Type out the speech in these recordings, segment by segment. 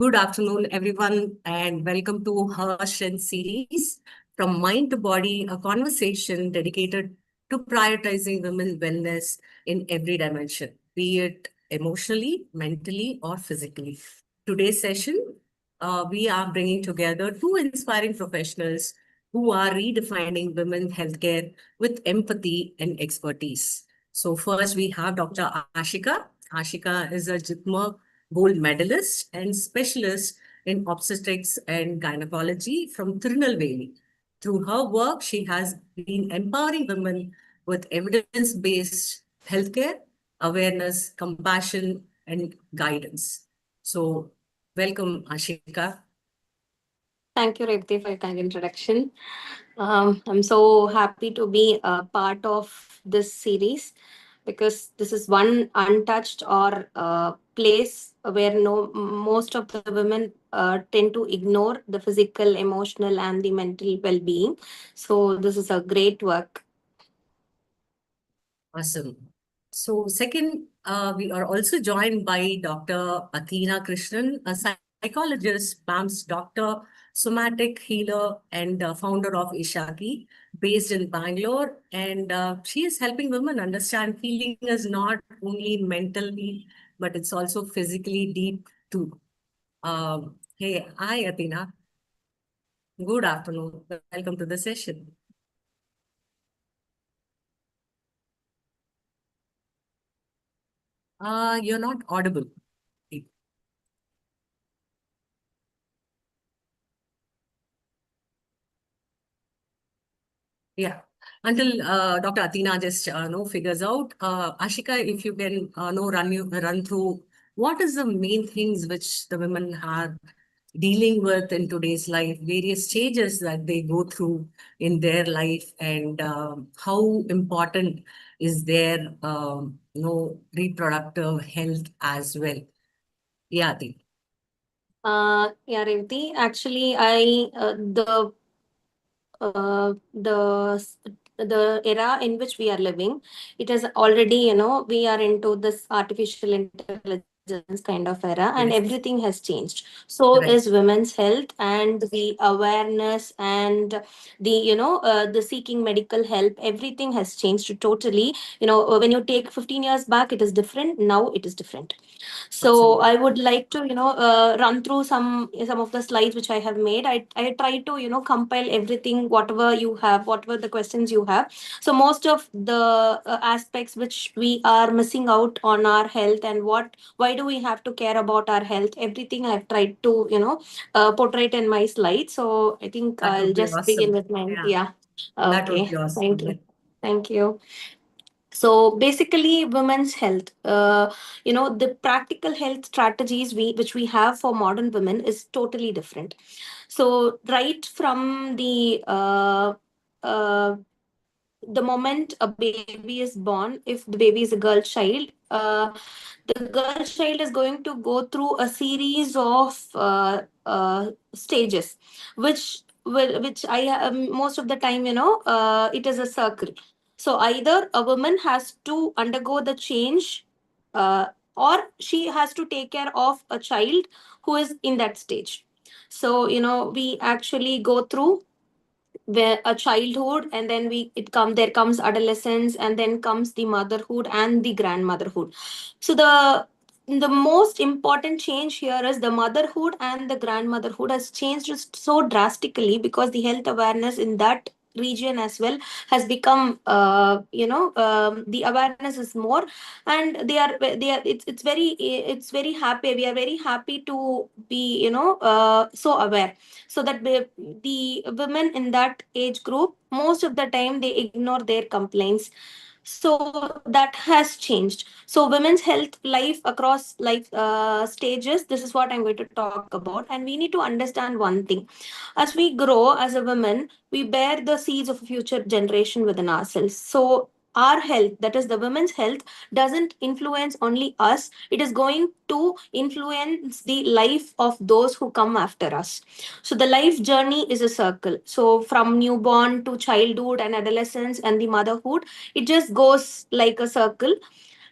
Good afternoon, everyone, and welcome to Her Strength series From Mind to Body, a conversation dedicated to prioritizing women's wellness in every dimension, be it emotionally, mentally, or physically. Today's session, we are bringing together two inspiring professionals who are redefining women's healthcare with empathy and expertise. So, first, we have Dr. Ashika. Ashika is a JITMA gold medalist and specialist in obstetrics and gynecology from Tirunelveli. Through her work, she has been empowering women with evidence-based healthcare, awareness, compassion, and guidance. So, welcome, Ashika. Thank you, Revati, for your kind introduction. I'm so happy to be a part of this series because this is one untouched or place where no most of the women tend to ignore the physical, emotional, and the mental well-being. So this is a great work. Awesome. So, second, we are also joined by Dr. Athena Krishnan, a psychologist, PAMS doctor, somatic healer, and founder of Ishaki, based in Bangalore. And she is helping women understand healing is not only mentally, but it's also physically deep too. Hey, hi, Athena. Good afternoon. Welcome to the session. You're not audible. Yeah. Until Dr. Athena just figures out, Ashika, if you can run through what is the main things which the women are dealing with in today's life, various stages that they go through in their life, and how important is their reproductive health as well. Yeah, Ati. Yeah, Revati. Actually, I the era in which we are living, it is already, we are into this artificial intelligence kind of era, and everything Yes, has changed. So is right. women's health and the awareness and the seeking medical help. Everything has changed totally. When you take 15 years back, it is different. Now it is different. So Absolutely. I would like to, run through some of the slides which I have made. I try to, compile everything, whatever you have, whatever the questions you have. So most of the aspects which we are missing out on our health, and why do we have to care about our health? Everything I've tried to, portray it in my slide. So I think That I'll would be just begin awesome. with my, Yeah, yeah. that would Okay. be Thank awesome. you. Thank you. So basically, women's health, the practical health strategies which we have for modern women is totally different. So right from uh, the moment a baby is born, if the baby is a girl child, the girl child is going to go through a series of stages, which I most of the time, it is a circle. So either a woman has to undergo the change, uh, or she has to take care of a child who is in that stage. So we actually go through where a childhood, and then we it come there comes adolescence, and then comes the motherhood and the grandmotherhood. So the most important change here is the motherhood and the grandmotherhood has changed so drastically, because the health awareness in that region as well has become, the awareness is more, and they are it's very happy, we are very happy to be, so aware. So that the women in that age group, most of the time they ignore their complaints. So that has changed. So women's health life across life stages, this is what I'm going to talk about. And we need to understand one thing: as we grow as a woman, we bear the seeds of a future generation within ourselves. So our health, that is the women's health, doesn't influence only us, it is going to influence the life of those who come after us. So the life journey is a circle. So from newborn to childhood and adolescence and the motherhood, it just goes like a circle.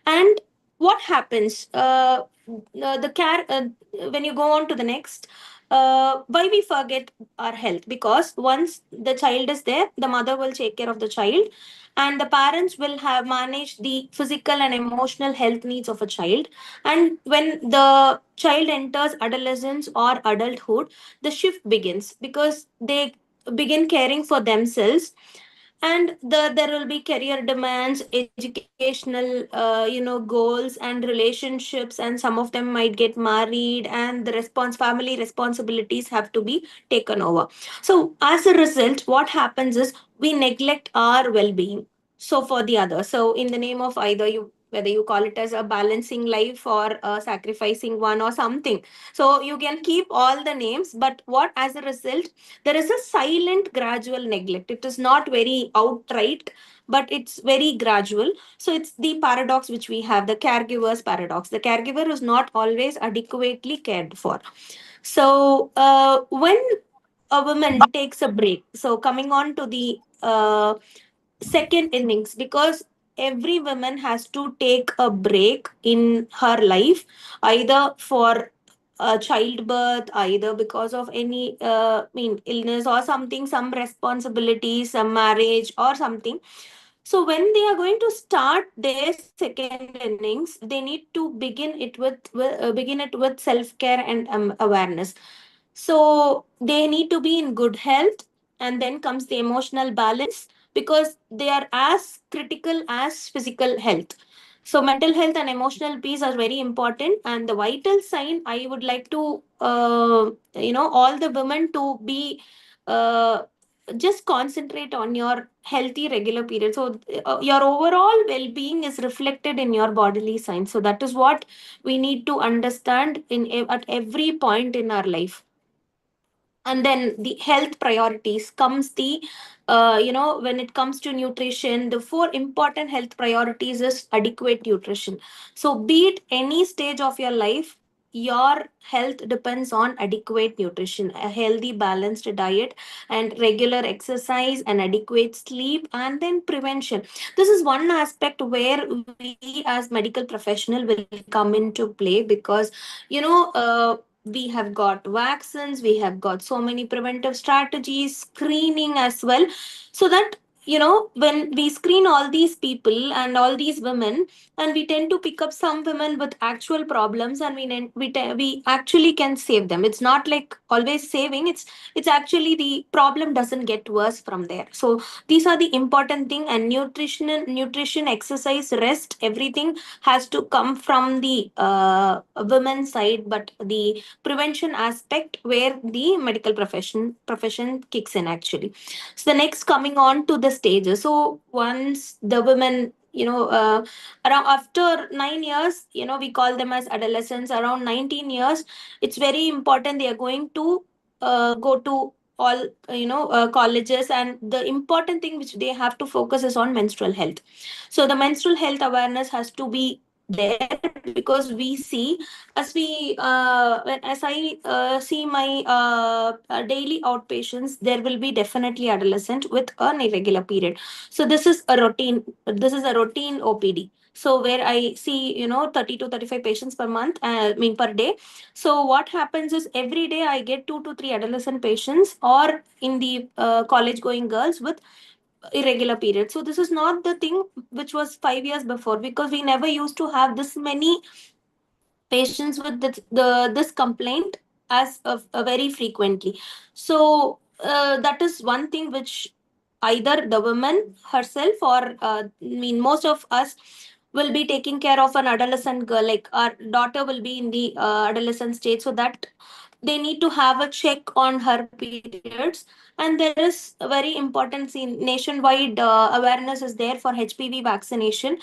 And what happens? The care When you go on to the next, why we forget our health? Because once the child is there, the mother will take care of the child, and the parents will have managed the physical and emotional health needs of a child. And when the child enters adolescence or adulthood, the shift begins because they begin caring for themselves, and there will be career demands, educational goals and relationships, and some of them might get married, and the family responsibilities have to be taken over. So as a result, what happens is we neglect our well-being. So for the other, so in the name of either you, whether you call it as a balancing life or sacrificing one or something, so you can keep all the names, but what as a result, there is a silent gradual neglect. It is not very outright, but it's very gradual. So it's the paradox which we have, the caregiver's paradox. The caregiver is not always adequately cared for. So when a woman takes a break, so coming on to the second innings, because every woman has to take a break in her life, either for childbirth, either because of any illness or something, some responsibilities, some marriage or something. So when they are going to start their second innings, they need to begin it with self care and awareness. So they need to be in good health, and then comes the emotional balance, because they are as critical as physical health. So mental health and emotional peace are very important. And the vital sign I would like to, all the women to be, uh, just concentrate on your healthy regular period. So your overall well-being is reflected in your bodily signs. So that is what we need to understand at every point in our life. And then the health priorities comes the, when it comes to nutrition, the four important health priorities is adequate nutrition. So be it any stage of your life, your health depends on adequate nutrition, a healthy balanced diet, and regular exercise, and adequate sleep, and then prevention. This is one aspect where we as medical professional will come into play, because you know uh, we have got vaccines, we have got so many preventive strategies, screening as well, so that when we screen all these people and all these women, and we tend to pick up some women with actual problems, and we actually can save them. It's not like always saving, it's actually the problem doesn't get worse from there. So these are the important thing. And nutrition, exercise, rest, everything has to come from the women's side, but the prevention aspect where the medical profession kicks in actually. So the next, coming on to the stages. So once the women, around after 9 years, we call them as adolescents, around 19 years, it's very important they are going to go to all colleges, and the important thing which they have to focus is on menstrual health. So the menstrual health awareness has to be there, because we see, as I see my daily outpatients, there will be definitely adolescent with an irregular period. So this is a routine OPD. So where I see 30 to 35 patients per month, per day. So what happens is every day I get 2 to 3 adolescent patients, or in the college going girls with irregular periods. So this is not the thing which was 5 years before, because we never used to have this many patients with this complaint as very frequently. So that is one thing which either the woman herself, or most of us will be taking care of an adolescent girl, like our daughter will be in the adolescent stage, so that they need to have a check on her periods. And there is a very important nationwide awareness is there for HPV vaccination.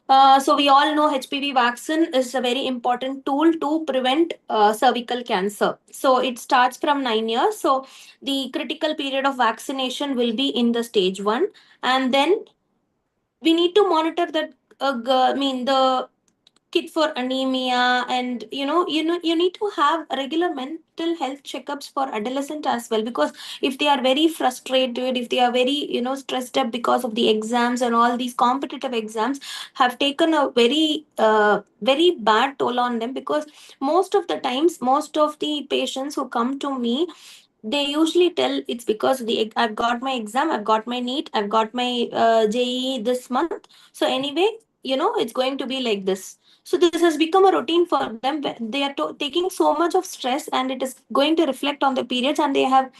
So we all know HPV vaccine is a very important tool to prevent cervical cancer. So it starts from 9 years. So the critical period of vaccination will be in the stage one, and then we need to monitor that. The kit for anemia, and you need to have regular mental health checkups for adolescent as well, because if they are very frustrated, if they are very stressed up because of the exams, and all these competitive exams have taken a very bad toll on them. Because most of the times, most of the patients who come to me, they usually tell it's because I've got my exam, I've got my NEET, I've got my JEE this month. So anyway, it's going to be like this. So this has become a routine for them. They are taking so much of stress, and it is going to reflect on the periods, and they have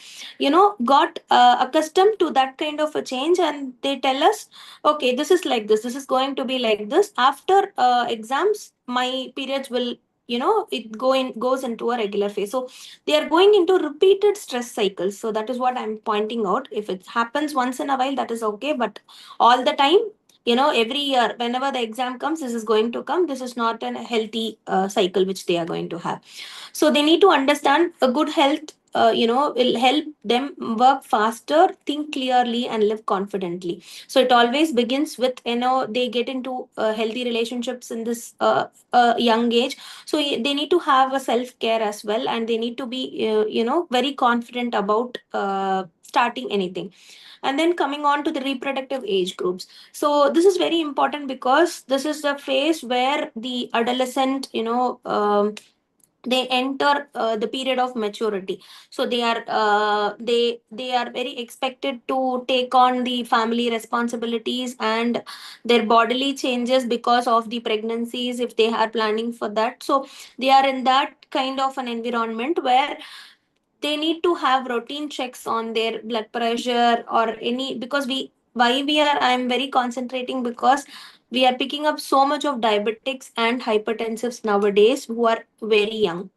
got accustomed to that kind of a change, and they tell us, okay, this is like this is going to be like this after exams. My periods will, it goes into a regular phase. So they are going into repeated stress cycles. So that is what I'm pointing out. If it happens once in a while, that is okay, but all the time, every year, whenever the exam comes, this is going to come. This is not a healthy cycle which they are going to have. So they need to understand a good health, will help them work faster, think clearly, and live confidently. So it always begins with, they get into healthy relationships in this young age. So they need to have a self care as well, and they need to be, very confident about starting anything. And then coming on to the reproductive age groups. So this is very important, because this is the phase where the adolescent, they enter the period of maturity. So they are very expected to take on the family responsibilities and their bodily changes because of the pregnancies, if they are planning for that. So they are in that kind of an environment where they need to have routine checks on their blood pressure or any, because I'm very concentrating, because we are picking up so much of diabetics and hypertensives nowadays who are very young.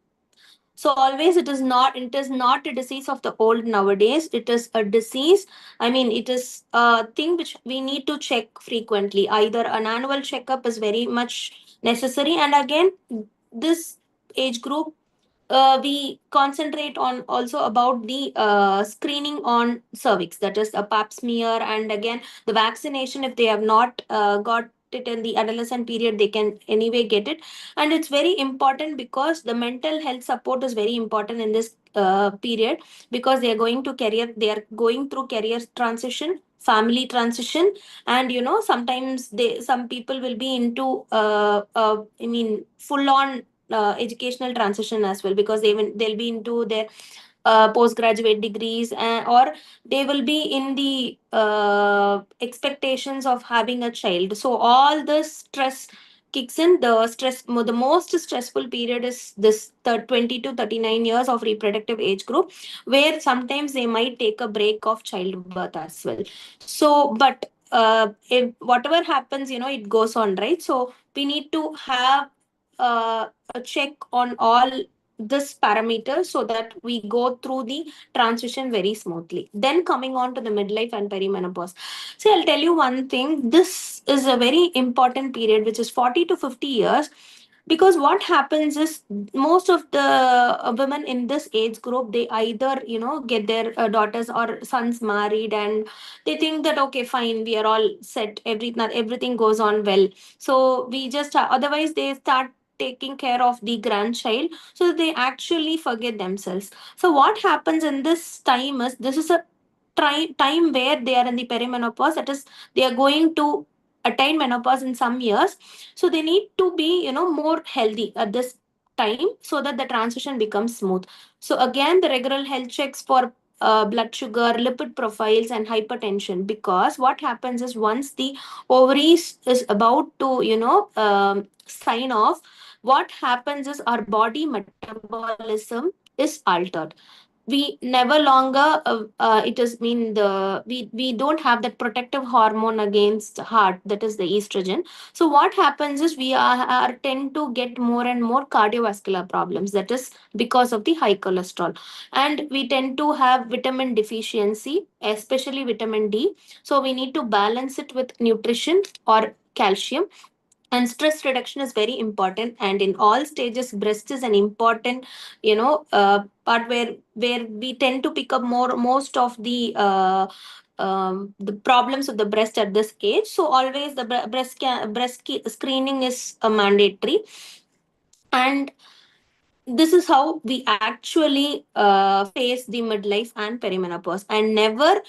So always, it is not a disease of the old nowadays. It is a disease. I mean, it is a thing which we need to check frequently. Either an annual checkup is very much necessary, and again, this age group, we concentrate on also about the screening on cervix, that is a pap smear, and again the vaccination. If they have not got it in the adolescent period, they can anyway get it. And it's very important, because the mental health support is very important in this period, because they are going through career transition, family transition, and sometimes some people will be into I mean, full on educational transition as well, because they'll be into their postgraduate degrees, or they will be in the expectations of having a child. So all the stress kicks in. The most stressful period is this 20 to 39 years of reproductive age group, where sometimes they might take a break of childbirth as well. So but if whatever happens, it goes on, right? So we need to have a check on all this parameter, so that we go through the transition very smoothly. Then coming on to the midlife and perimenopause. See, I'll tell you one thing. This is a very important period, which is 40 to 50 years. Because what happens is, most of the women in this age group, they either get their daughters or sons married, and they think that, okay, fine, we are all set, everything goes on well. So we just otherwise they start taking care of the grandchild, so they actually forget themselves. So what happens in this time is, this is a time where they are in the perimenopause, that is, they are going to attain menopause in some years. So they need to be more healthy at this time, so that the transition becomes smooth. So again, the regular health checks for blood sugar, lipid profiles, and hypertension. Because what happens is, once the ovaries is about to sign off, what happens is our body metabolism is altered. We never longer it is mean the we don't have that protective hormone against heart, that is the estrogen. So what happens is, we are tend to get more and more cardiovascular problems, that is because of the high cholesterol. And we tend to have vitamin deficiency, especially vitamin D. So we need to balance it with nutrition or calcium. And stress reduction is very important, and in all stages, breast is an important part where we tend to pick up most of the the problems of the breast at this age. So always the screening is mandatory. And this is how we actually face the midlife and perimenopause. And never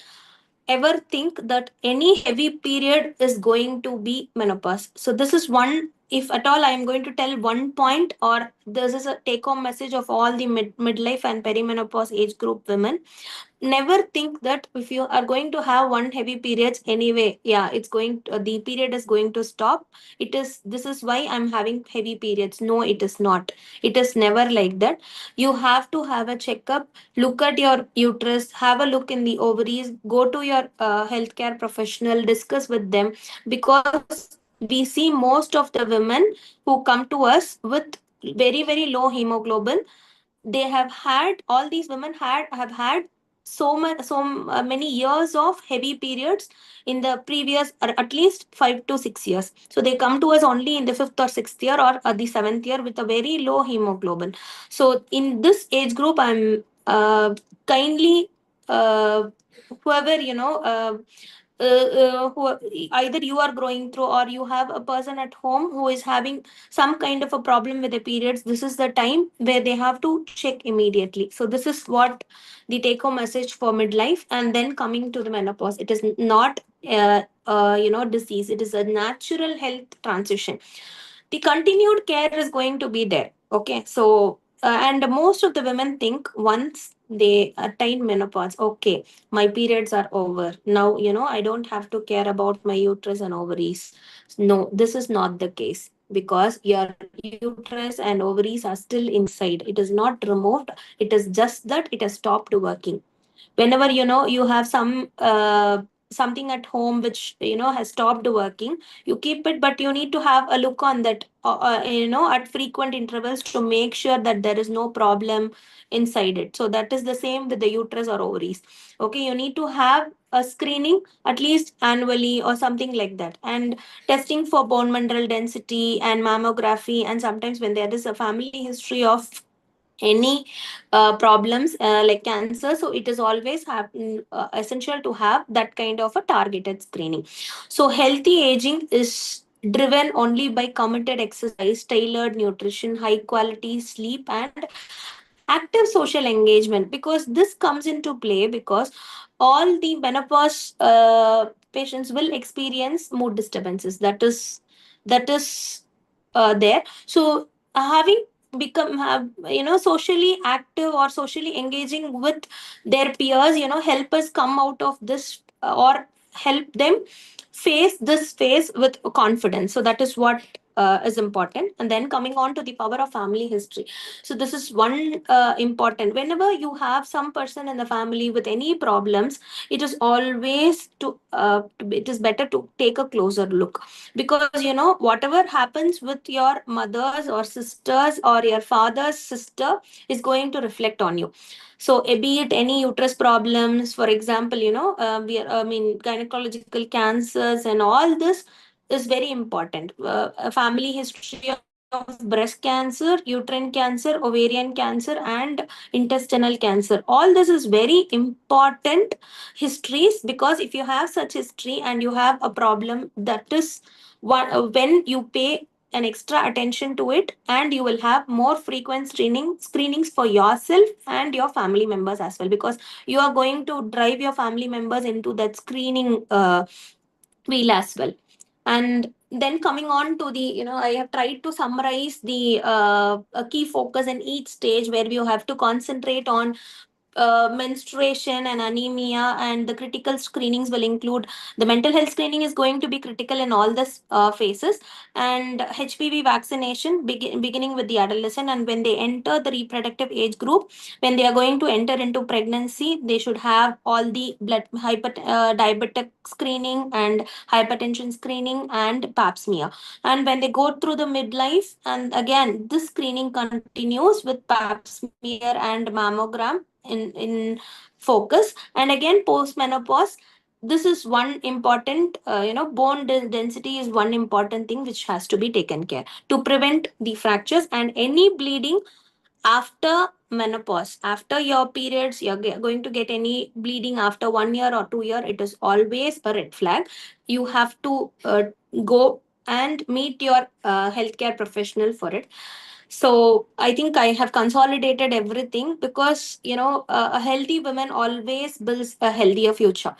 ever think that any heavy period is going to be menopause. So this is one, if at all I am going to tell one point, or this is a take home message of all the midlife and perimenopause age group women. Never think that if you are going to have one heavy periods anyway, yeah, it's going to, the period is going to stop. It is, this is why I'm having heavy periods. No, it is not. It is never like that. You have to have a checkup, look at your uterus, have a look in the ovaries, go to your healthcare professional, discuss with them. Because we see most of the women who come to us with very low hemoglobin, they have had, all these women have had many years of heavy periods in the previous, or at least 5 to 6 years. So they come to us only in the fifth or sixth year, or the seventh year, with a very low hemoglobin. So in this age group, I'm kindly whoever who, either you are going through, or you have a person at home who is having some kind of a problem with the periods, this is the time where they have to check immediately. So this is what the take home message for midlife. And then coming to the menopause, it is not disease, it is a natural health transition. The continued care is going to be there. Okay, so and most of the women think once they attain menopause, okay, my periods are over now, I don't have to care about my uterus and ovaries. No, this is not the case, because your uterus and ovaries are still inside. It is not removed. It is just that it has stopped working. Whenever you have something at home which has stopped working, you keep it, but you need to have a look on that at frequent intervals, to make sure that there is no problem inside it. So that is the same with the uterus or ovaries. Okay, you need to have a screening at least annually or something like that, and testing for bone mineral density and mammography. And sometimes when there is a family history of any problems like cancer, so it is always essential to have that kind of a targeted screening. So healthy aging is driven only by committed exercise, tailored nutrition, high quality sleep, and active social engagement. Because this comes into play, because all the menopause patients will experience mood disturbances. That is there. So having become have socially active or socially engaging with their peers, help us come out of this, or help them face this phase with confidence. So that is what is important. And then coming on to the power of family history. So this is one important. Whenever you have some person in the family with any problems, it is always it is better to take a closer look. Because whatever happens with your mothers or sisters, or your father's sister, is going to reflect on you. So be it any uterus problems, for example, gynecological cancers and all this is very important. A family history of breast cancer, uterine cancer, ovarian cancer, and intestinal cancer, all this is very important histories. Because if you have such history and you have a problem, that is one, when you pay an extra attention to it, and you will have more frequent screenings for yourself and your family members as well. Because you are going to drive your family members into that screening wheel as well. And then coming on to the, I have tried to summarize the a key focus in each stage, where we have to concentrate on menstruation and anemia. And the critical screenings will include, the mental health screening is going to be critical in all this phases, and HPV vaccination beginning with the adolescent. And when they enter the reproductive age group, when they are going to enter into pregnancy, they should have all the diabetic screening and hypertension screening and pap smear. And when they go through the midlife, and again this screening continues with pap smear and mammogram in focus. And again post menopause, this is one important, bone density is one important thing which has to be taken care, to prevent the fractures and any bleeding. after menopause, after your periods, you're going to get any bleeding after 1 year or 2 year, it is always a red flag. You have to go and meet your healthcare professional for it. So I think I have consolidated everything, because a healthy woman always builds a healthier future.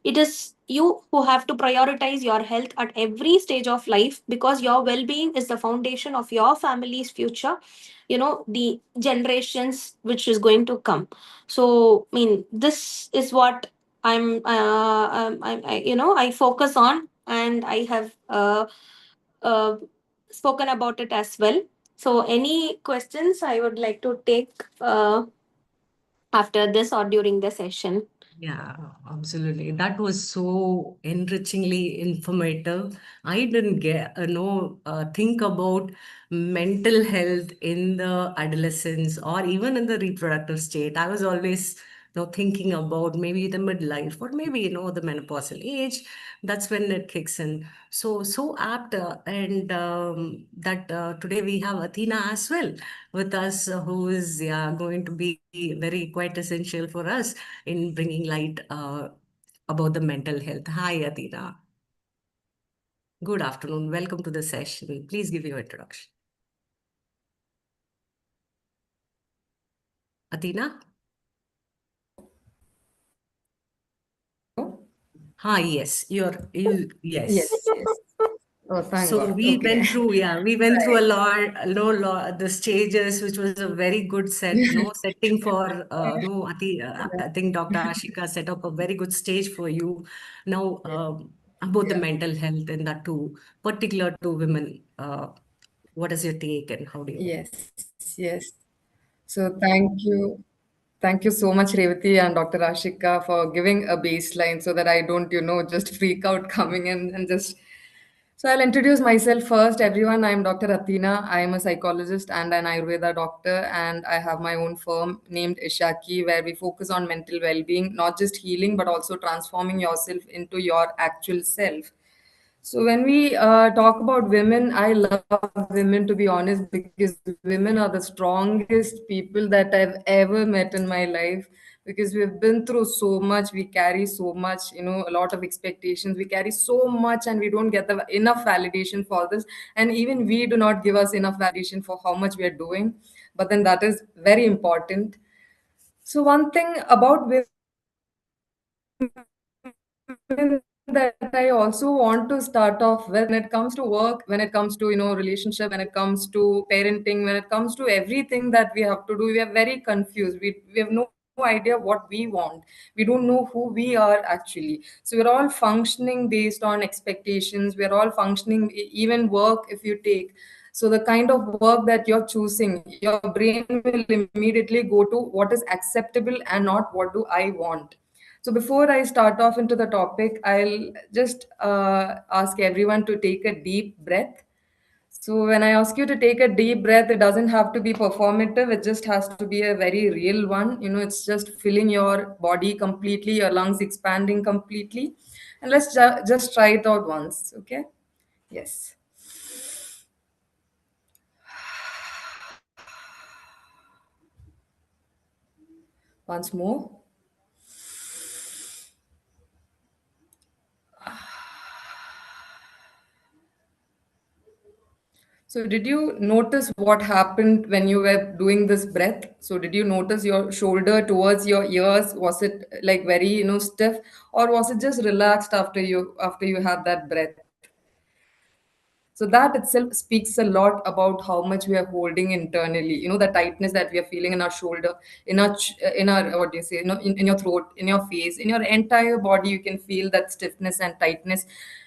It is you who have to prioritize your health at every stage of life, because your well-being is the foundation of your family's future, the generations which is going to come. So I mean, this is what I focus on, and I have uh, spoken about it as well. So any questions I would like to take after this or during the session? Yeah, absolutely. That was so enrichingly informative. I didn't get, think about mental health in the adolescence or even in the reproductive state. I was always, thinking about maybe the midlife or maybe, the menopausal age. That's when it kicks in. So apt. And that today we have Athena as well with us, who is, yeah, going to be very quite essential for us in bringing light about the mental health. Hi, Athena. Good afternoon. Welcome to the session. Please give your introduction. Athena? Hi, yes. Yes, Yes. yes. Oh, thank So God. we Okay. went through, yeah, we went through Right. a lot, the stages, which was a very good set, no setting for, no, I think Dr. Ashika set up a very good stage for you. Now, about the Yeah. mental health and that too, particular to women. What is your take and how do you? Yes, yes. So thank you. Thank you so much, Revati and Dr. Ashika, for giving a baseline so that I don't, just freak out coming in and just. So I'll introduce myself first, everyone. I'm Dr. Athena. I am a psychologist and an Ayurveda doctor, and I have my own firm named Ishaki, where we focus on mental well-being, not just healing, but also transforming yourself into your actual self. So when we talk about women, I love women, to be honest, because women are the strongest people that I've ever met in my life. Because we've been through so much, we carry so much, a lot of expectations. We carry so much, and we don't get enough validation for this. And even we do not give us enough validation for how much we are doing. But then that is very important. So one thing about women that I also want to start off with, when it comes to work, when it comes to relationship, when it comes to parenting, when it comes to everything that we have to do, we are very confused. We have no idea what we want. We don't know who we are actually. So we're all functioning based on expectations. We're all functioning, even work if you take. So the kind of work that you're choosing, your brain will immediately go to what is acceptable and not what do I want. So before I start off into the topic, I'll just ask everyone to take a deep breath. So when I ask you to take a deep breath, it doesn't have to be performative. It just has to be a very real one. It's just filling your body completely, your lungs expanding completely. And let's just try it out once. Okay? Yes. Once more. So, did you notice what happened when you were doing this breath? So, did you notice your shoulder towards your ears? Was it like very, stiff, or was it just relaxed after you had that breath? So that itself speaks a lot about how much we are holding internally. The tightness that we are feeling in our shoulder, in our what do you say, in your throat, in your face, in your entire body. You can feel that stiffness and tightness.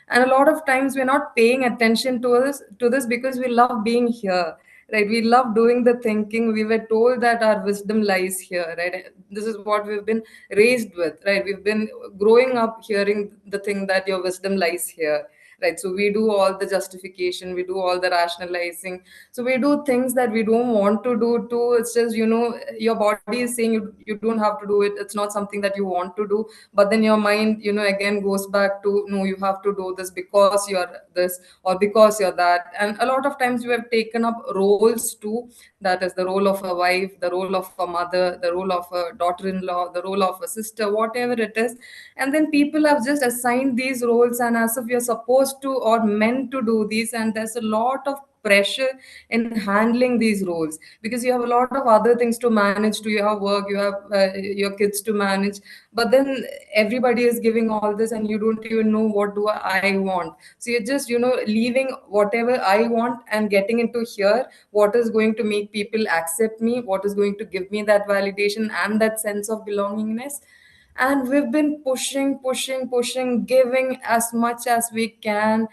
And a lot of times we're not paying attention to this because we love being here. Right, we love doing the thinking. We were told that our wisdom lies here. Right, this is what we've been raised with. Right, we've been growing up hearing the thing that your wisdom lies here, right? So we do all the justification, we do all the rationalizing, so we do things that we don't want to do too. It's just, your body is saying you don't have to do it, it's not something that you want to do, but then your mind, again goes back to, no, you have to do this because you're this or because you're that. And a lot of times we have taken up roles too, that is the role of a wife, the role of a mother, the role of a daughter-in-law, the role of a sister, whatever it is. And then people have just assigned these roles, and as if you're supposed to or meant to do these, and there's a lot of pressure in handling these roles, because you have a lot of other things to manage. To you have work, you have your kids to manage, but then everybody is giving all this and you don't even know what do I want. So you're just, leaving whatever I want and getting into here, what is going to make people accept me, what is going to give me that validation and that sense of belongingness. And we've been pushing, giving as much as we can,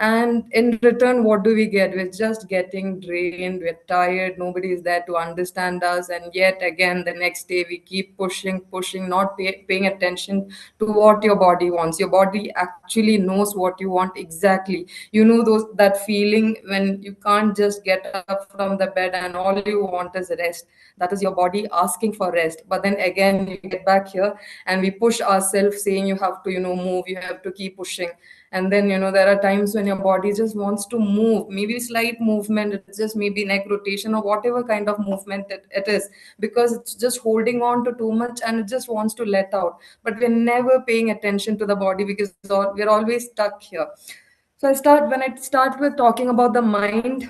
and in return, what do we get? We're just getting drained, we're tired, nobody is there to understand us. And yet again, the next day we keep pushing, not paying attention to what your body wants. Your body actually knows what you want exactly. That feeling when you can't just get up from the bed and all you want is rest. That is your body asking for rest. But then again, you get back here and we push ourselves, saying you have to, move, you have to keep pushing. And then, there are times when your body just wants to move, maybe slight movement, it's just maybe neck rotation or whatever kind of movement it is, because it's just holding on to too much and it just wants to let out. But we're never paying attention to the body because we're always stuck here. So when I start with talking about the mind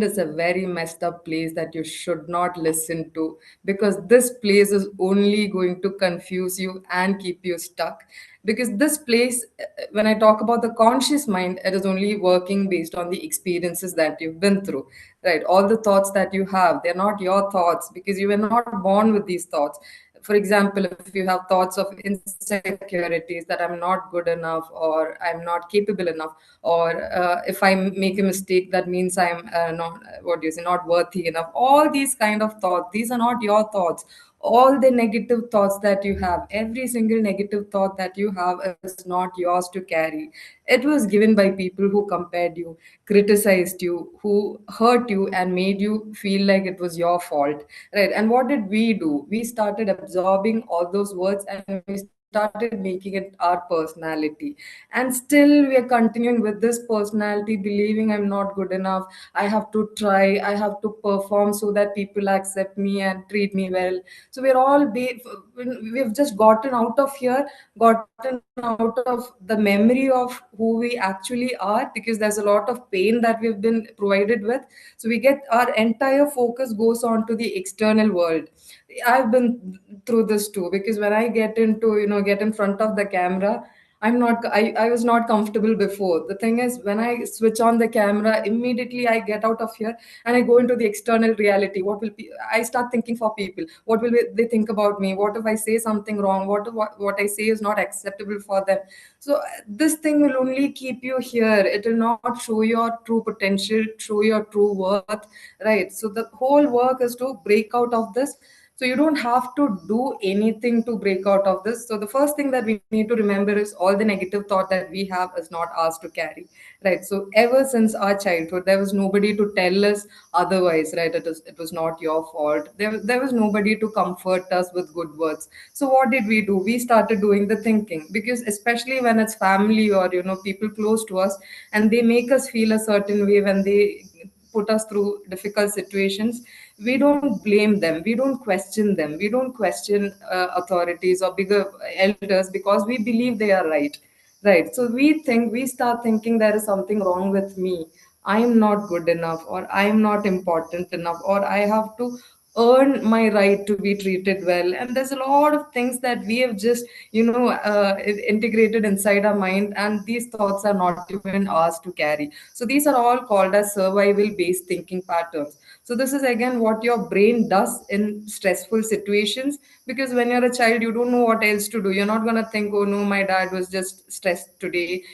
is a very messed up place that you should not listen to, because this place is only going to confuse you and keep you stuck. Because this place, when I talk about the conscious mind, it is only working based on the experiences that you've been through, right? All the thoughts that you have, they're not your thoughts, because you were not born with these thoughts. For example, if you have thoughts of insecurities, that I'm not good enough or I'm not capable enough, or if I make a mistake, that means I'm not, what do you say, not worthy enough. All these kind of thoughts, these are not your thoughts. All the negative thoughts that you have, every single negative thought that you have is not yours to carry. It was given by people who compared you, criticized you, who hurt you and made you feel like it was your fault, right? And what did we do? We started absorbing all those words and we started making it our personality. And still we are continuing with this personality, believing I'm not good enough, I have to try, I have to perform so that people accept me and treat me well. So we've just gotten out of here, gotten out of the memory of who we actually are, because there's a lot of pain that we've been provided with. So we get our entire focus goes on to the external world. I've been through this too, because when I get in front of the camera, I was not comfortable before. The thing is, when I switch on the camera, immediately I get out of here and I go into the external reality. I start thinking for people? What will they think about me? What if I say something wrong? What I say is not acceptable for them? So this thing will only keep you here. It will not show your true potential, show your true worth, right? So the whole work is to break out of this. So you don't have to do anything to break out of this. So the first thing that we need to remember is all the negative thought that we have is not ours to carry, right? So ever since our childhood, there was nobody to tell us otherwise, right? It was not your fault. There was nobody to comfort us with good words. So what did we do? We started doing the thinking, because especially when it's family or people close to us, and they make us feel a certain way when they put us through difficult situations, we don't blame them, we don't question them, we don't question authorities or bigger elders, because we believe they are right, right? So we start thinking there is something wrong with me, I am not good enough, or I am not important enough, or I have to earn my right to be treated well. And there's a lot of things that we have just integrated inside our mind, and these thoughts are not even ours to carry. So these are all called as survival based thinking patterns. So this is again what your brain does in stressful situations, because when you're a child, you don't know what else to do. You're not going to think, oh no, my dad was just stressed today.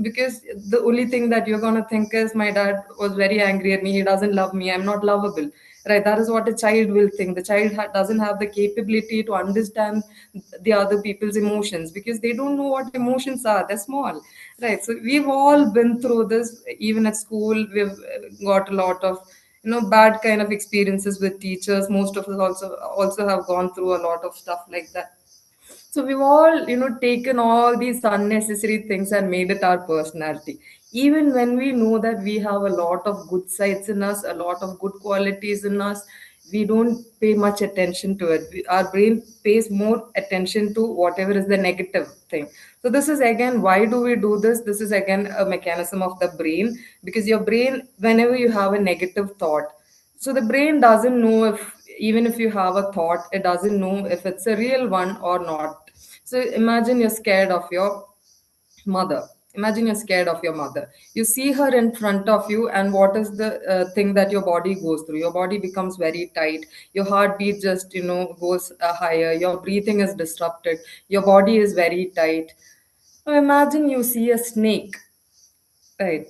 Because the only thing that you're going to think is, my dad was very angry at me, he doesn't love me, I'm not lovable, right? That is what a child will think. The child doesn't have the capability to understand the other people's emotions because they don't know what emotions are. They're small, right? So we've all been through this. Even at school, we've got a lot of bad kind of experiences with teachers. Most of us also have gone through a lot of stuff like that. So we've all, taken all these unnecessary things and made it our personality. Even when we know that we have a lot of good sides in us, a lot of good qualities in us, we don't pay much attention to it. Our brain pays more attention to whatever is the negative thing. So this is again, why do we do this? This is again a mechanism of the brain, because your brain, whenever you have a negative thought, so the brain doesn't know if, even if you have a thought, it doesn't know if it's a real one or not. So imagine you're scared of your mother. Imagine you're scared of your mother. You see her in front of you, and what is the thing that your body goes through? Your body becomes very tight. Your heartbeat just, goes higher. Your breathing is disrupted. Your body is very tight. Now imagine you see a snake, right?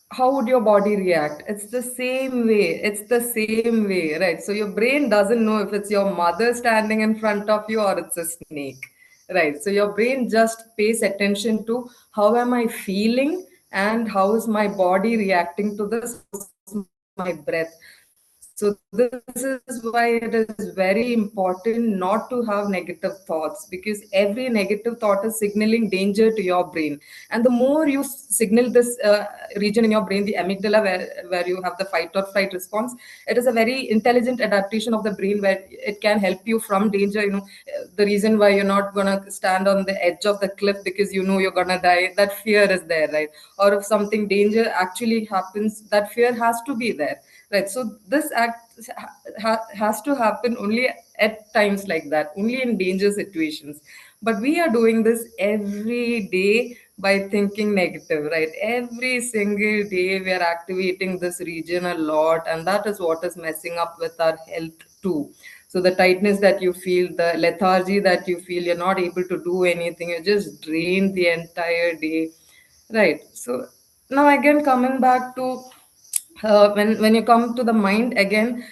How would your body react? It's the same way. It's the same way, right? So your brain doesn't know if it's your mother standing in front of you or it's a snake, right? So your brain just pays attention to how am I feeling and how is my body reacting to this, how's my breath. So this is why it is very important not to have negative thoughts, because every negative thought is signaling danger to your brain. And the more you signal this region in your brain, the amygdala, where you have the fight or flight response, it is a very intelligent adaptation of the brain where it can help you from danger. The reason why you're not gonna stand on the edge of the cliff because you know you're gonna die, that fear is there, right? Or if something danger actually happens, that fear has to be there, right? So this act has to happen only at times like that, only in danger situations. But we are doing this every day by thinking negative, right? Every single day we are activating this region a lot, and that is what is messing up with our health too. So the tightness that you feel, the lethargy that you feel, you're not able to do anything, you're just drained the entire day, right? So now again, coming back to when you come to the mind again,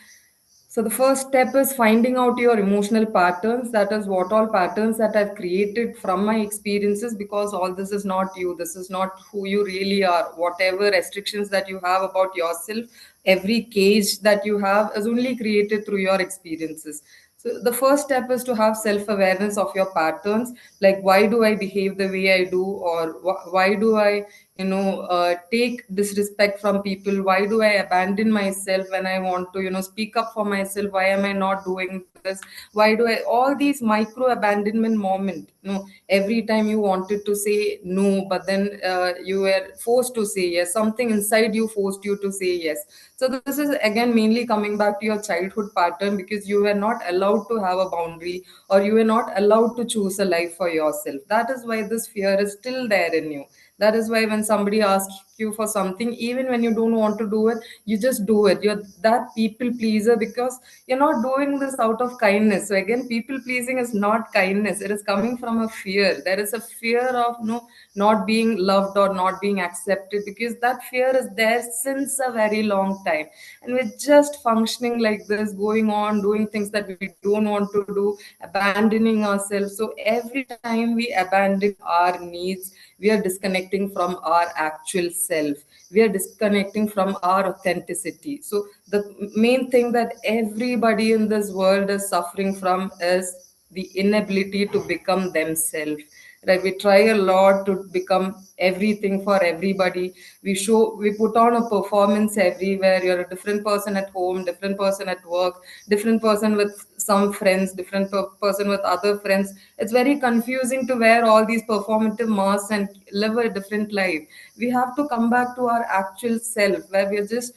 so the first step is finding out your emotional patterns. That is what all patterns that I've created from my experiences, because all this is not you. This is not who you really are. Whatever restrictions that you have about yourself, every cage that you have is only created through your experiences. So the first step is to have self-awareness of your patterns. Like, why do I behave the way I do, or why do I, take disrespect from people? Why do I abandon myself when I want to, speak up for myself? Why am I not doing this? Why do I, all these micro abandonment moment, every time you wanted to say no, but then you were forced to say yes. Something inside you forced you to say yes. So this is again mainly coming back to your childhood pattern, because you were not allowed to have a boundary, or you were not allowed to choose a life for yourself. That is why this fear is still there in you. That is why when somebody asks you for something, even when you don't want to do it, you just do it. You're that people pleaser because you're not doing this out of kindness. So again, people pleasing is not kindness. It is coming from a fear. There is a fear of not being loved or not being accepted, because that fear is there since a very long time. And we're just functioning like this, going on doing things that we don't want to do, abandoning ourselves. So every time we abandon our needs, we are disconnecting from our actual self. We are disconnecting from our authenticity. So the main thing that everybody in this world is suffering from is the inability to become themselves, right? We try a lot to become everything for everybody. We put on a performance everywhere. You're a different person at home, different person at work, different person with some friends, different person with other friends. It's very confusing to wear all these performative masks and live a different life. We have to come back to our actual self, where we're just,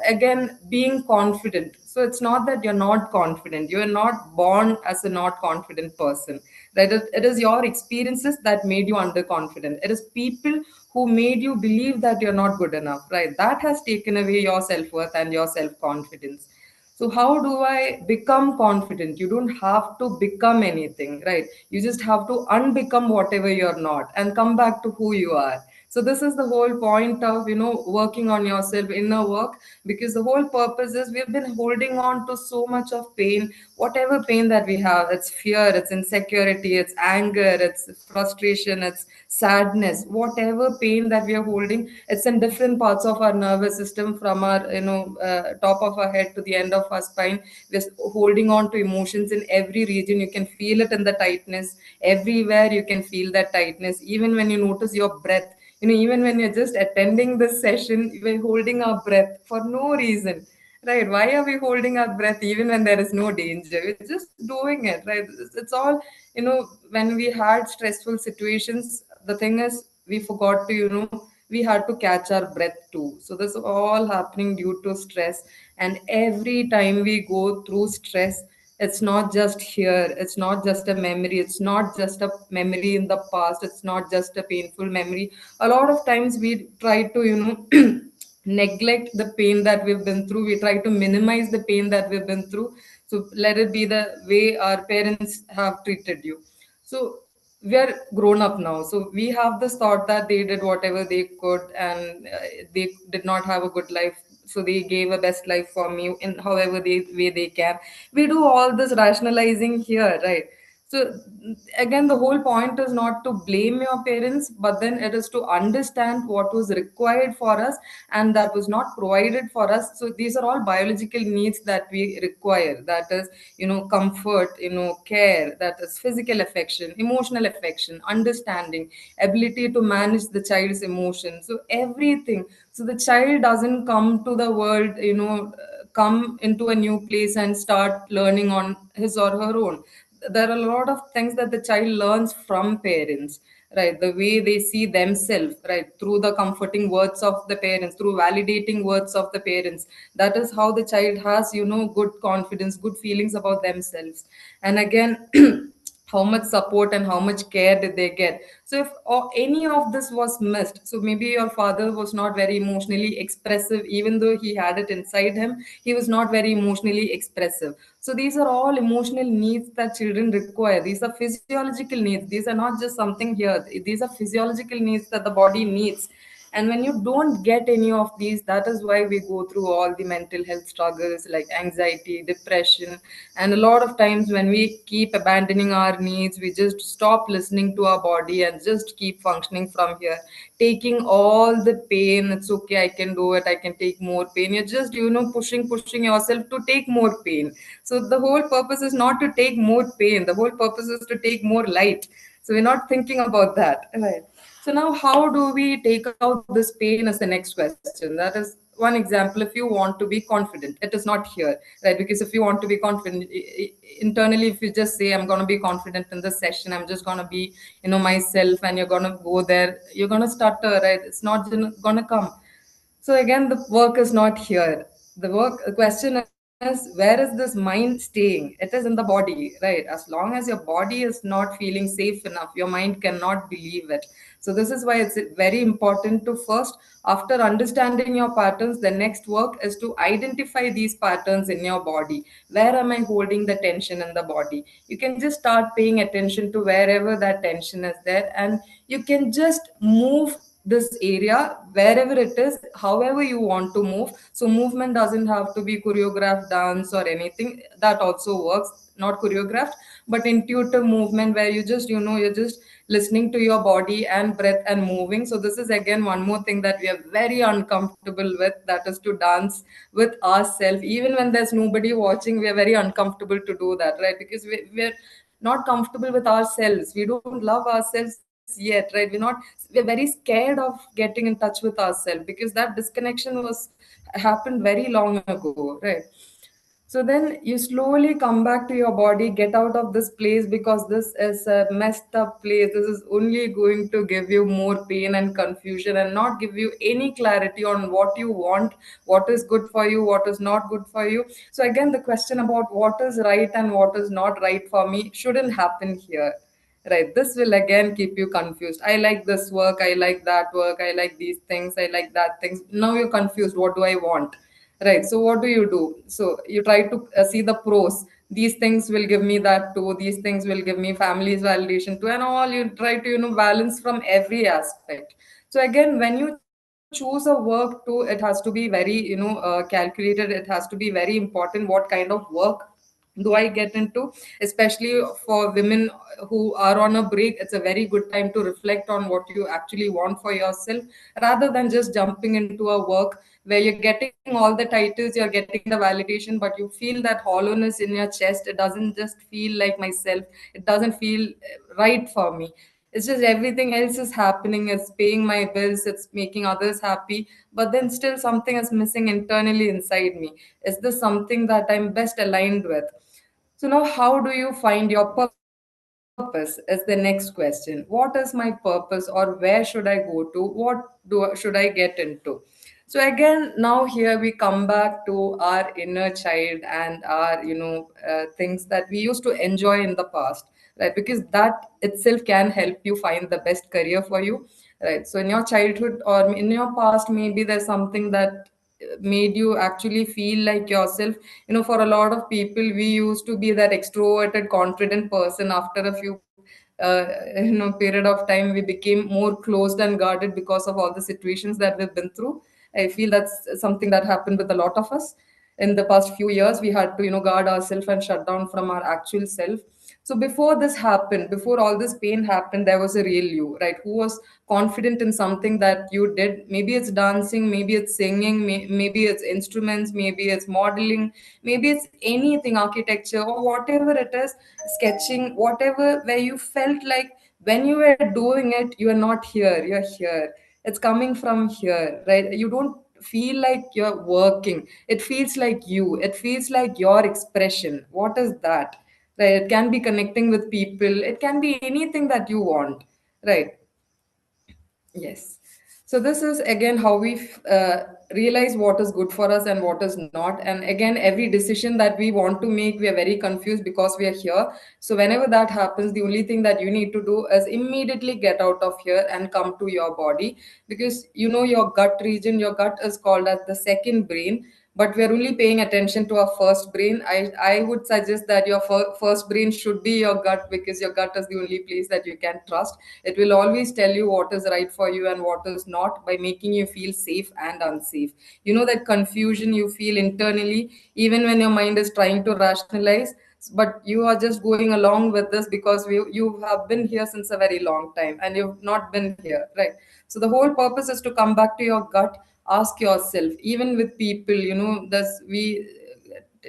again, being confident. So it's not that you're not confident. You are not born as a not confident person, right? It is your experiences that made you underconfident. It is people who made you believe that you're not good enough, right? That has taken away your self-worth and your self-confidence. So how do I become confident? You don't have to become anything, right? You just have to unbecome whatever you're not and come back to who you are. So this is the whole point of, working on yourself, inner work, because the whole purpose is we've been holding on to so much of pain, whatever pain that we have. It's fear, it's insecurity, it's anger, it's frustration, it's sadness, whatever pain that we are holding, it's in different parts of our nervous system, from our, top of our head to the end of our spine. We're holding on to emotions in every region. You can feel it in the tightness everywhere. You can feel that tightness even when you notice your breath. Even when you're just attending this session, we're holding our breath for no reason. Right? Why are we holding our breath even when there is no danger? We're just doing it, right? It's all, when we had stressful situations, the thing is, we forgot to, we had to catch our breath too. So this is all happening due to stress. And every time we go through stress, it's not just here, it's not just a memory, it's not just a memory in the past, it's not just a painful memory. A lot of times we try to, neglect the pain that we've been through. We try to minimize the pain that we've been through. So let it be the way our parents have treated you. So we are grown up now, so we have this thought that they did whatever they could, and they did not have a good life, so they gave a best life for me in however way they can. We do all this rationalizing here, right? So again, the whole point is not to blame your parents, but then it is to understand what was required for us and that was not provided for us. So these are all biological needs that we require. That is, comfort, care, that is physical affection, emotional affection, understanding, ability to manage the child's emotions. So everything. So the child doesn't come to the world, come into a new place and start learning on his or her own. There are a lot of things that the child learns from parents, right? The way they see themselves, right, through the comforting words of the parents, through validating words of the parents. That is how the child has, good confidence, good feelings about themselves. And again, how much support and how much care did they get? So if any of this was missed, so maybe your father was not very emotionally expressive, even though he had it inside him, he was not very emotionally expressive. So these are all emotional needs that children require. These are physiological needs. These are not just something here. These are physiological needs that the body needs. And when you don't get any of these, that is why we go through all the mental health struggles like anxiety, depression. And a lot of times when we keep abandoning our needs, we just stop listening to our body and just keep functioning from here, taking all the pain. It's okay, I can do it, I can take more pain. You're just, pushing yourself to take more pain. So the whole purpose is not to take more pain. The whole purpose is to take more light. So we're not thinking about that. Right. So now how do we take out this pain is the next question. That is one example. If you want to be confident, it is not here, right? Because if you want to be confident internally, if you just say, I'm going to be confident in this session, I'm just going to be, myself, and you're going to go there, you're going to stutter, right? It's not going to come. So again, the work is not here. The question is, where is this mind staying? It is in the body, right? As long as your body is not feeling safe enough, your mind cannot believe it. So this is why it's very important to first, after understanding your patterns, the next work is to identify these patterns in your body. Where am I holding the tension in the body? You can just start paying attention to wherever that tension is there, and you can just move this area wherever it is, however you want to move. So movement doesn't have to be choreographed dance or anything. That also works, not choreographed, but intuitive movement where you just, you're just listening to your body and breath and moving. So this is again one more thing that we are very uncomfortable with, that is to dance with ourselves. Even when there's nobody watching, we are very uncomfortable to do that, right? Because we're not comfortable with ourselves. We don't love ourselves yet, right? We're very scared of getting in touch with ourselves, because that disconnection was happened very long ago, right? So then you slowly come back to your body, get out of this place, because this is a messed up place. This is only going to give you more pain and confusion and not give you any clarity on what you want, what is good for you, what is not good for you. So again, the question about what is right and what is not right for me shouldn't happen here. Right. This will again keep you confused. I like this work. I like that work. I like these things. I like that things. Now you're confused. What do I want? Right. So what do you do? So you try to see the pros. These things will give me that too. These things will give me family's validation too, and all. You try to balance from every aspect. So again, when you choose a work too, it has to be very, calculated. It has to be very important what kind of work do I get into, especially for women who are on a break. It's a very good time to reflect on what you actually want for yourself, rather than just jumping into a work where you're getting all the titles, you're getting the validation, but you feel that hollowness in your chest. It doesn't just feel like myself, it doesn't feel right for me. It's just everything else is happening, it's paying my bills, it's making others happy, but then still something is missing internally inside me. Is this something that I'm best aligned with? So now, how do you find your purpose? Is the next question. What is my purpose, or where should I go to? Should I get into? So again, now here we come back to our inner child and our, things that we used to enjoy in the past, right? Because that itself can help you find the best career for you, right? So in your childhood or in your past, maybe there's something that made you actually feel like yourself. For a lot of people, we used to be that extroverted confident person. After a few period of time, we became more closed and guarded because of all the situations that we've been through. I feel that's something that happened with a lot of us in the past few years. We had to guard ourselves and shut down from our actual self. So before this happened, before all this pain happened, there was a real you, right? Who was confident in something that you did. Maybe it's dancing, maybe it's singing, maybe it's instruments, maybe it's modeling, maybe it's anything, architecture or whatever it is, sketching, whatever, where you felt like when you were doing it, you are not here, you're here. It's coming from here, right? You don't feel like you're working. It feels like you. It feels like your expression. What is that? Right? It can be connecting with people. It can be anything that you want, right? Yes. So this is again how we realize what is good for us and what is not. And again, every decision that we want to make, we are very confused because we are here. So whenever that happens, the only thing that you need to do is immediately get out of here and come to your body, because your gut region, your gut is called as the second brain, but we're only paying attention to our first brain. I would suggest that your first brain should be your gut, because your gut is the only place that you can trust. It will always tell you what is right for you and what is not, by making you feel safe and unsafe. That confusion you feel internally, even when your mind is trying to rationalize, but you are just going along with this because you have been here since a very long time and you've not been here, right? So the whole purpose is to come back to your gut. Ask yourself, even with people, this we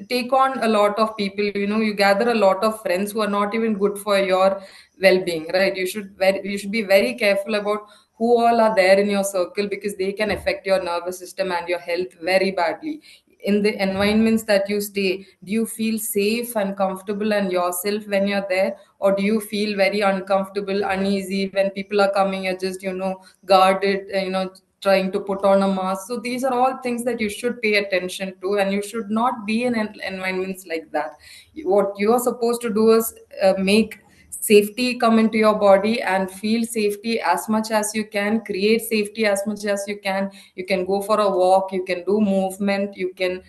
take on a lot of people, you gather a lot of friends who are not even good for your well-being, right? You should be very careful about who all are there in your circle, because they can affect your nervous system and your health very badly. In the environments that you stay, do you feel safe and comfortable and yourself when you're there, or do you feel very uncomfortable, uneasy when people are coming? You're just guarded, trying to put on a mask. So these are all things that you should pay attention to, and you should not be in environments like that. What you are supposed to do is make safety come into your body and feel safety as much as you can, create safety as much as you can. You can go for a walk, you can do movement, you can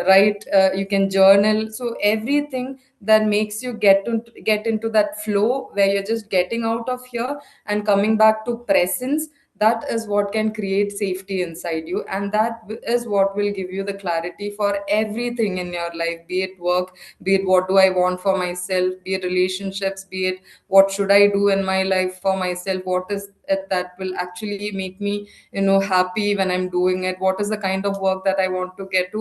write, you can journal. So everything that makes you get into that flow where you're just getting out of here and coming back to presence, that is what can create safety inside you, and that is what will give you the clarity for everything in your life, be it work, be it what do I want for myself, be it relationships, be it what should I do in my life for myself, what is it that will actually make me happy when I'm doing it, what is the kind of work that I want to get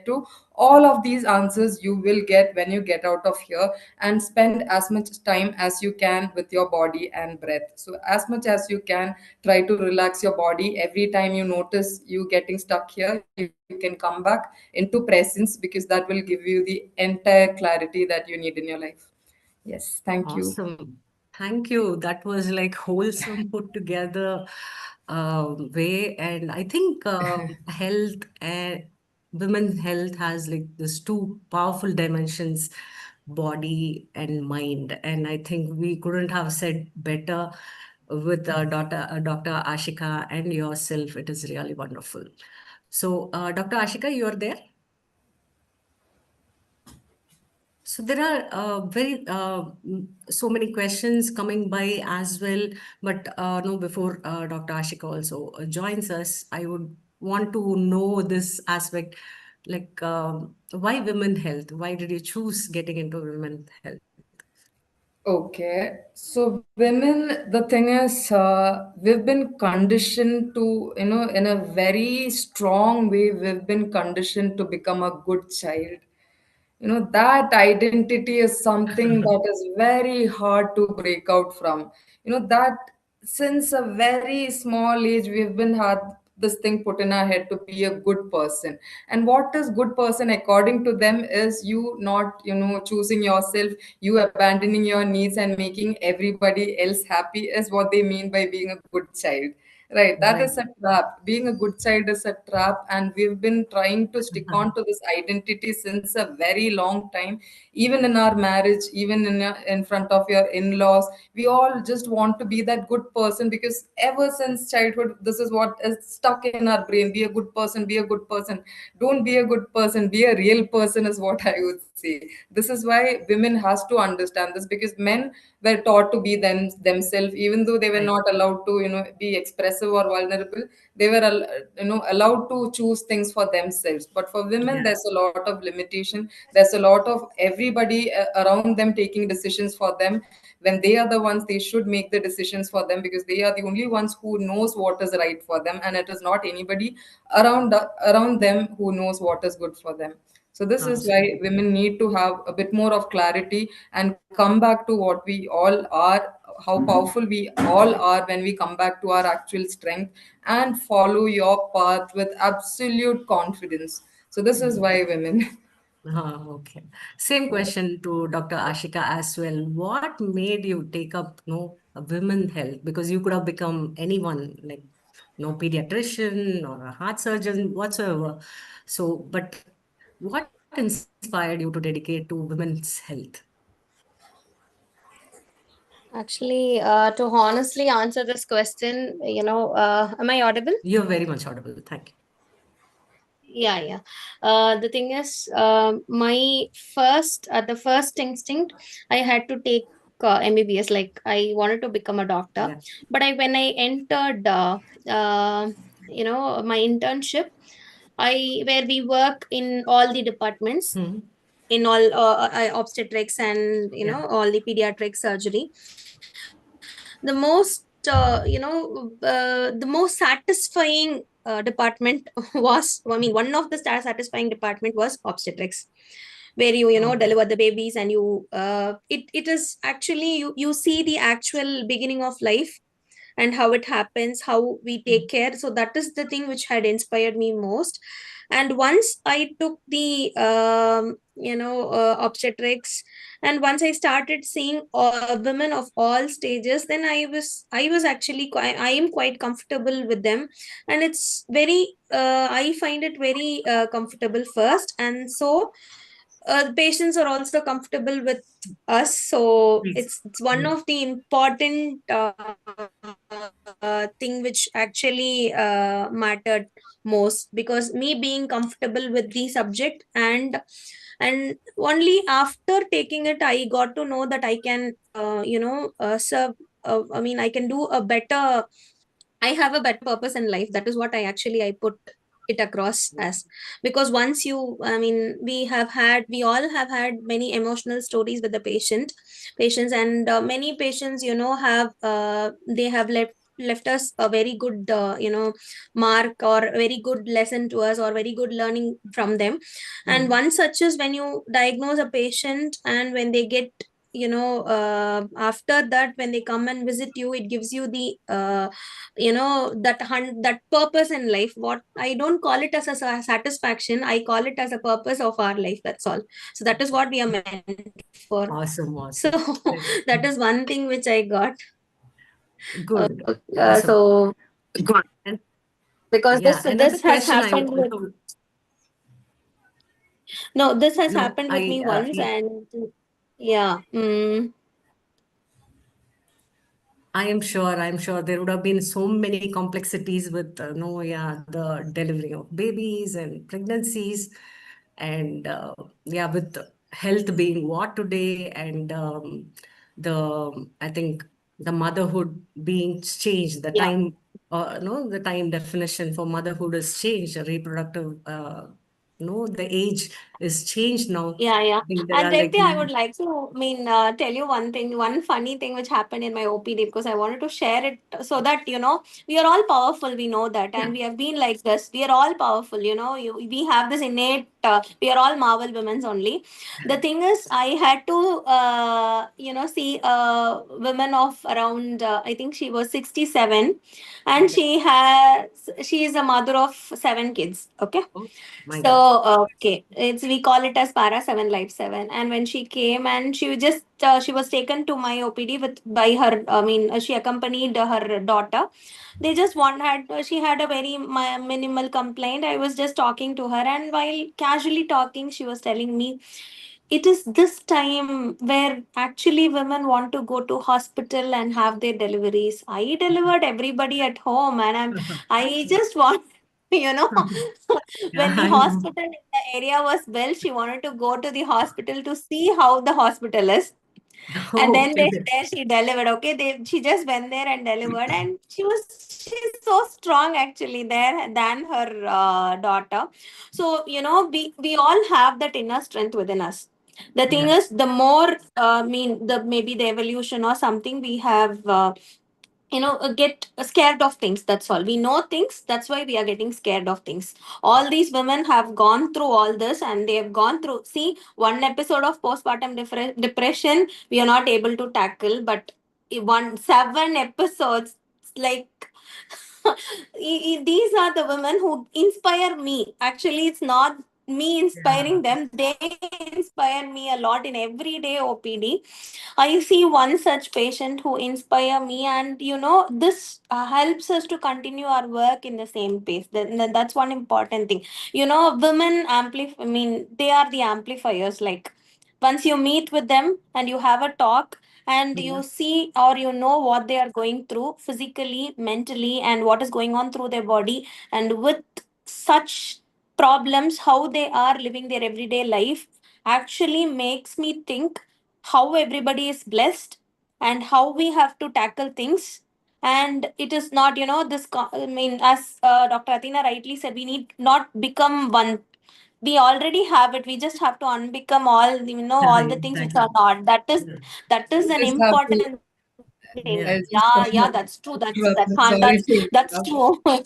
to. All of these answers you will get when you get out of here and spend as much time as you can with your body and breath. So as much as you can, try to relax your body. Every time you notice you getting stuck here, you can come back into presence, because that will give you the entire clarity that you need in your life. Yes, thank you. Awesome. Thank you. That was like wholesome, put together way. And I think health and women's health has like this two powerful dimensions, body and mind. And I think we couldn't have said better with Dr. Ashika and yourself. It is really wonderful. So, Dr. Ashika, you are there? So there are so many questions coming by as well. But no, before Dr. Ashika also joins us, I would want to know this aspect, like why women health? Why did you choose getting into women health? Okay, so women, the thing is, we've been conditioned to, in a very strong way, we've been conditioned to become a good child. That identity is something that is very hard to break out from. That since a very small age, we've been had this thing put in our head to be a good person. And what is good person according to them is you not, choosing yourself, you abandoning your needs and making everybody else happy is what they mean by being a good child. Right, that Right. is a trap. Being a good child is a trap, and we've been trying to stick on to this identity since a very long time. Even in our marriage, even in front of your in-laws, we all just want to be that good person because ever since childhood, this is what is stuck in our brain. Be a good person, be a good person. Don't be a good person, be a real person is what I would say. This is why women has to understand this because men were taught to be themselves, even though they were Right. not allowed to be expressive or vulnerable. They were allowed to choose things for themselves. But for women, Yeah. there's a lot of limitation. There's a lot of everybody around them taking decisions for them, when they are the ones they should make the decisions for them, because they are the only ones who knows what is right for them, and it is not anybody around them who knows what is good for them. So this is why Absolutely. women need to have a bit more of clarity and come back to what we all are, how powerful we all are when we come back to our actual strength and follow your path with absolute confidence. So this is why women. Okay. Same question to Dr. Ashika as well. What made you take up a women health? Because you could have become anyone, like pediatrician or a heart surgeon, whatsoever. So, but what inspired you to dedicate to women's health? Actually, to honestly answer this question, am I audible? You're very much audible. Thank you. Yeah, yeah. The thing is, my the first instinct, I had to take MBBS. Like I wanted to become a doctor, Yeah. but when I entered, my internship, where we work in all the departments, Hmm. in all obstetrics and Yeah. all the pediatric surgery. The most the most satisfying department was, I mean, one of the satisfying department was obstetrics, where you Okay. deliver the babies, and it is actually, you see the actual beginning of life and how it happens, how we take care. So that is the thing which had inspired me most. And once I took the obstetrics, and once I started seeing women of all stages, then I was actually I am quite comfortable with them. And it's very I find it very comfortable first, and so the patients are also comfortable with us. So Please. it's one Yeah. of the important thing which actually mattered most, because me being comfortable with the subject, and only after taking it I got to know that I can serve, I mean, I can do a better, I have a better purpose in life. That is what I put it across as. Because once you, I mean, we all have had many emotional stories with the patients, and many patients, have they have left us a very good mark, or a very good lesson to us, or very good learning from them. And Hmm. one such is when you diagnose a patient, and when they get, after that, when they come and visit you, it gives you the that purpose in life. What I don't call it as a satisfaction, I call it as a purpose of our life, that's all. So that is what we are meant for. Awesome. So Awesome. that is one thing which I got. Good. Awesome. So Good. And because yeah, another this has question I happened with, also, no, this has no, happened with me once. And yeah. I'm sure there would have been so many complexities with, no, yeah, the delivery of babies and pregnancies, and yeah, with health being what today, and I think the motherhood being changed, the Yeah. time, no, the time definition for motherhood is changed, reproductive, no, the age is changed now. Yeah, yeah. I think there And are like, Jayati, I would like to, tell you one thing, one funny thing which happened in my OPD, because I wanted to share it so that, we are all powerful. We know that. yeah, And we have been like this. We are all powerful, we have this innate, we are all Marvel women's only. The thing is, I had to, see a woman of around, I think she was 67, and okay. she is a mother of 7 kids. Okay. Oh my So, God. okay, we call it as Para 7 Life 7. And when she came, and she was taken to my OPD by her, she accompanied her daughter. They just she had a very minimal complaint. I was just talking to her, and while casually talking, she was telling me, it is this time where actually women want to go to hospital and have their deliveries. I delivered everybody at home, and I just want, you know Yeah, when the I know. hospital in the area was built, she wanted to go to the hospital to see how the hospital is. And Oh, then okay. there she delivered. Okay, she just went there and delivered, and she's so strong actually there than her daughter. So we all have that inner strength within us. The thing Yeah, is, the more the maybe the evolution or something, we have get scared of things. That's all. We know things, that's why we are getting scared of things. All these women have gone through all this, and they have gone through, see, one episode of postpartum depression we are not able to tackle, but 7 episodes, like, these are the women who inspire me. Actually, it's not me yeah, inspiring them, they inspire me a lot in everyday OPD. I see one such patient who inspire me, and this helps us to continue our work in the same pace. That's one important thing. Women amplify. They are the amplifiers. Like, once you meet with them and you have a talk, and yeah, you see or what they are going through physically, mentally, and what is going on through their body, and with such problems, how they are living their everyday life, actually makes me think how everybody is blessed and how we have to tackle things. And it is not, as Dr. Athena rightly said, we need not become one. We already have it. We just have to unbecome yeah, all the things which are exactly. not. Yeah, That is I an just have to, important thing. yeah, I just Yeah, have yeah, to that's true. interrupt. Sorry to That's interrupt. true.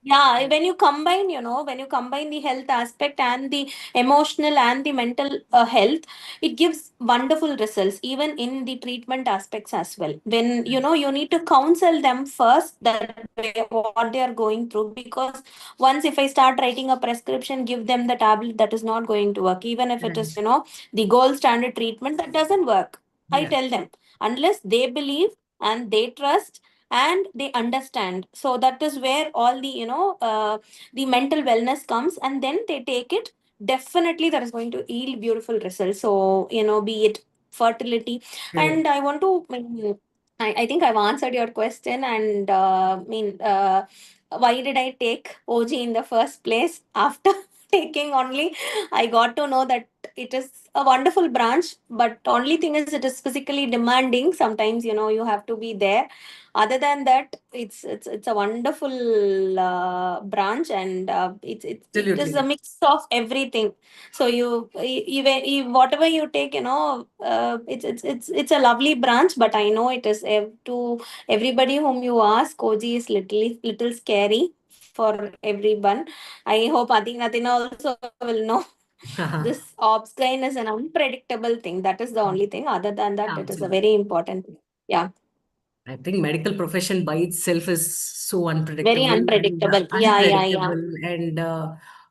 Yeah, when you combine the health aspect and the emotional and the mental health, it gives wonderful results, even in the treatment aspects as well. When you need to counsel them first, that what they are going through, because once if I start writing a prescription, give them the tablet, that is not going to work. Even if it right. is the gold standard treatment, that doesn't work. I Yeah, tell them, unless they believe and they trust and they understand. So that is where all the mental wellness comes, and then they take it. Definitely that is going to yield beautiful results. So be it fertility. correct. And I want to, I think I've answered your question. And why did I take OG in the first place? After taking only, I got to know that it is a wonderful branch, but only thing is it is physically demanding. Sometimes you have to be there. Other than that, it's a wonderful branch, and it is a Absolutely. mix of everything. So even whatever you take, it's a lovely branch. But I know it is, to everybody whom you ask, OG is little scary for everyone. I hope Athena also will know. This ops gain is an unpredictable thing. That is the only thing. Other than that, it is a Absolutely. very important thing. Yeah, I think medical profession by itself is so very unpredictable and unpredictable. Yeah, yeah, yeah. unpredictable, and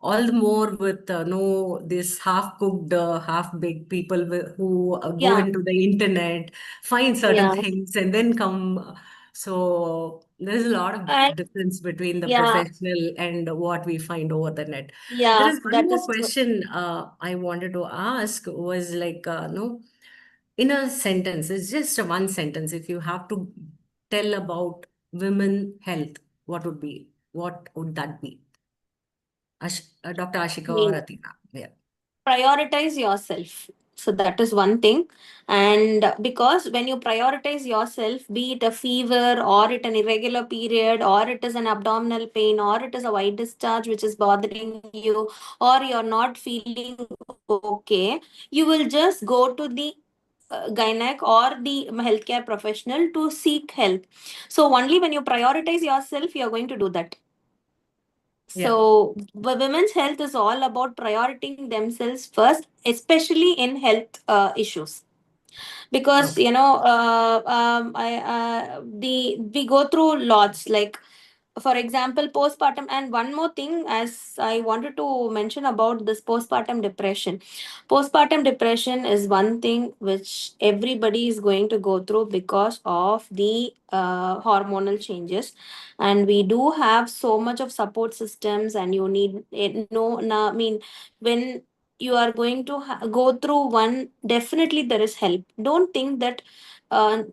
all the more with no this half-cooked, half-baked people who go Yeah, into the internet, find certain yeah. things, and then come. So there's a lot of And difference between the yeah, professional and what we find over the net. There yeah, is one that more is true. question I wanted to ask was like no. In a sentence, it's just a one sentence. If you have to tell about women health, what would that be? Dr. I Ashika or mean, Athena? Yeah. prioritize yourself. So that is one thing. And because when you prioritize yourself, be it a fever or it an irregular period or it is an abdominal pain or it is a white discharge which is bothering you or you're not feeling okay, you will just go to the gynec or the healthcare professional to seek help. So only when you prioritize yourself, you're going to do that. Yeah. So women's health is all about prioritizing themselves first, especially in health issues. Because Okay. we go through lots, like for example postpartum. And one more thing, as I wanted to mention about this postpartum depression is one thing which everybody is going to go through because of the hormonal changes. And we do have so much of support systems, and you need no, I mean, when you are going to go through one, definitely there is help. Don't think that all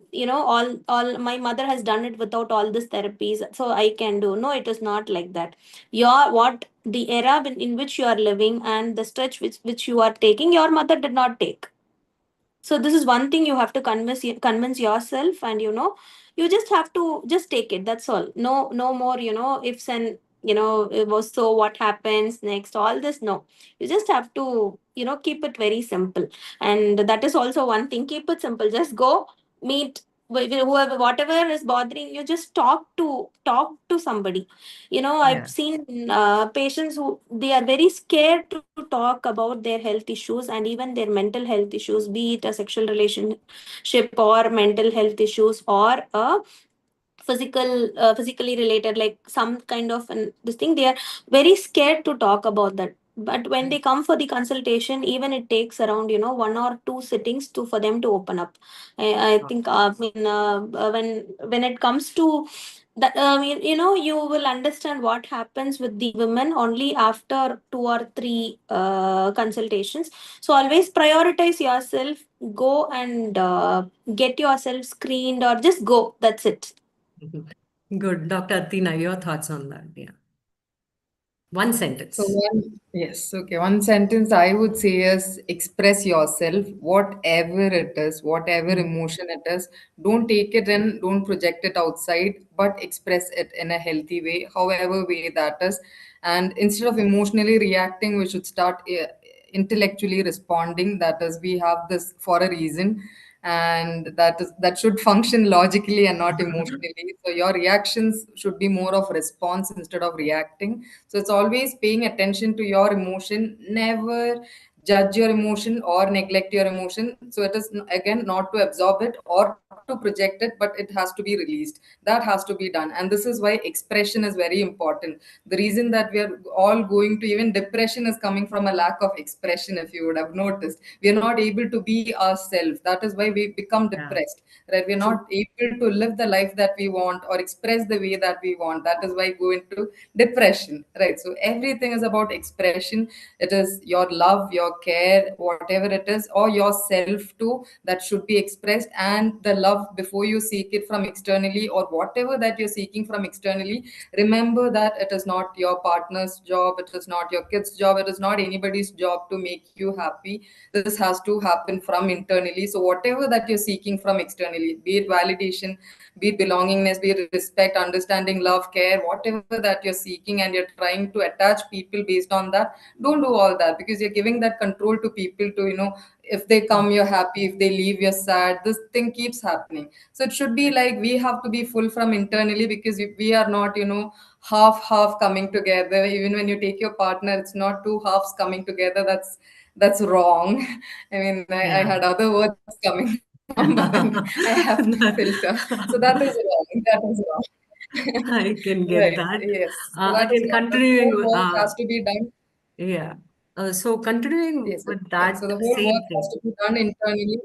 my mother has done it without all these therapies, so I can do. No, it is not like that. Your what the era in which you are living and the stretch which you are taking, your mother did not take. So this is one thing you have to convince yourself. And you just have to just take it, that's all. No more ifs and it was, so what happens next, all this. No, you just have to keep it very simple. And that is also one thing, keep it simple. Just go meet whoever, whatever is bothering you, just talk to somebody. I've Yeah. seen patients who they are very scared to talk about their health issues and even their mental health issues, be it a sexual relationship or mental health issues or a physically related, like some kind of this thing. They are very scared to talk about that. But when they come for the consultation, even it takes around 1 or 2 sittings to for them to open up. I think when it comes to that, you will understand what happens with the women only after 2 or 3 consultations. So always prioritize yourself. Go and get yourself screened, or just go, that's it. Good. Dr. Athina, your thoughts on that? Yeah. One So sentence. yes, okay. One sentence I would say is express yourself, whatever it is, whatever Mm. emotion it is. Don't take it in, don't project it outside, but express it in a healthy way, however way that is. And instead of emotionally reacting, we should start intellectually responding. That is, we have this for a reason, and that should function logically and not emotionally. So your reactions should be more of response instead of reacting. So it's always paying attention to your emotion, never judge your emotion or neglect your emotion. So it is again not to absorb it or to project it, but it has to be released. That has to be done. And this is why expression is very important. The reason that we are all going to even depression is coming from a lack of expression, if you would have noticed. We are not able to be ourselves. That is why we become Yeah. depressed, right? We're True. not able to live the life that we want or express the way that we want. That is why go into depression, right? So everything is about expression. It is your love, your care, whatever it is, or yourself too, that should be expressed. And the love, before you seek it from externally or whatever that you're seeking from externally, remember that it is not your partner's job, it is not your kid's job, it is not anybody's job to make you happy. This has to happen from internally. So whatever that you're seeking from externally, be it validation, be it belongingness, be it respect, understanding, love, care, whatever that you're seeking, and you're trying to attach people based on that, don't do all that, because you're giving that control to people to, if they come, you're happy, if they leave, you're sad. This thing keeps happening. So it should be like we have to be full from internally, because we are not, half coming together. Even when you take your partner, it's not two halves coming together. That's wrong. I mean, I Yeah. had other words coming from, but then I have to filter. So that is wrong. That is wrong. I can Right. get that. Yes. So that is Again, wrong. The whole continuing, work has to be done. yeah. So continuing Yes. with Okay. So that the whole same work has thing. to be done internally.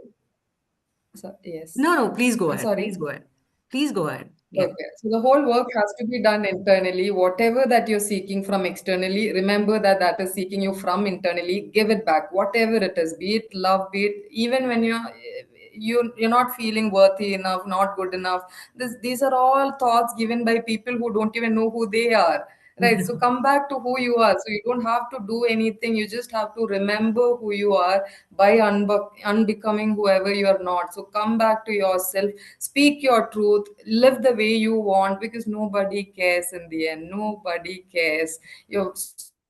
So, yes. No, no, please go I'm ahead. Please sorry. go ahead. Please go ahead. Yeah. Okay, so the whole work has to be done internally. Whatever that you're seeking from externally, remember that that is seeking you from internally. Give it back, whatever it is, be it love, be it even when you're not feeling worthy enough, not good enough. These are all thoughts given by people who don't even know who they are. Right. So come back to who you are. So you don't have to do anything. You just have to remember who you are by unbecoming whoever you are not. So come back to yourself, speak your truth, live the way you want, because nobody cares in the end. Nobody cares. You're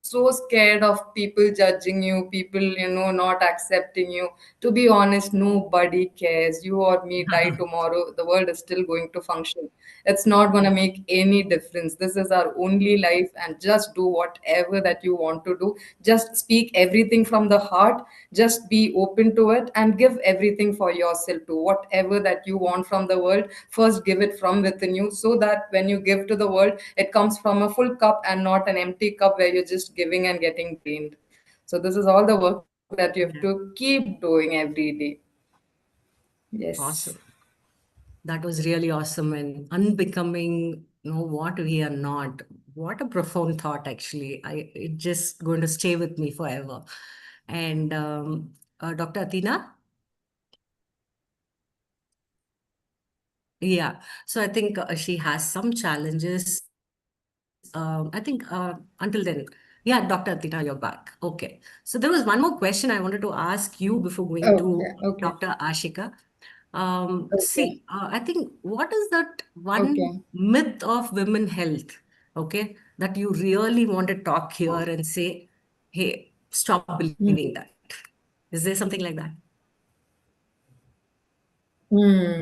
so scared of people judging you, people, not accepting you. To be honest, nobody cares. You or me die tomorrow, the world is still going to function. It's not going to make any difference. This is our only life, and just do whatever that you want to do. Just speak everything from the heart. Just be open to it and give everything for yourself to whatever that you want from the world. First, give it from within you, so that when you give to the world, it comes from a full cup and not an empty cup where you're just giving and getting drained. So, this is all the work that you have to Yeah. keep doing every day. Yes. Awesome. That was really awesome. And unbecoming, what we are not. What a profound thought, actually. It's just going to stay with me forever. And Dr. Athena? Yeah. So I think she has some challenges. I think until then, yeah, Dr. Athena, you're back. Okay. So there was one more question I wanted to ask you before going to Okay. Okay. Dr. Ashika. Okay. See, I think what is that one Okay. myth of women health, okay, that you really want to talk here and say, hey, stop believing Hmm. that. Is there something like that? Hmm.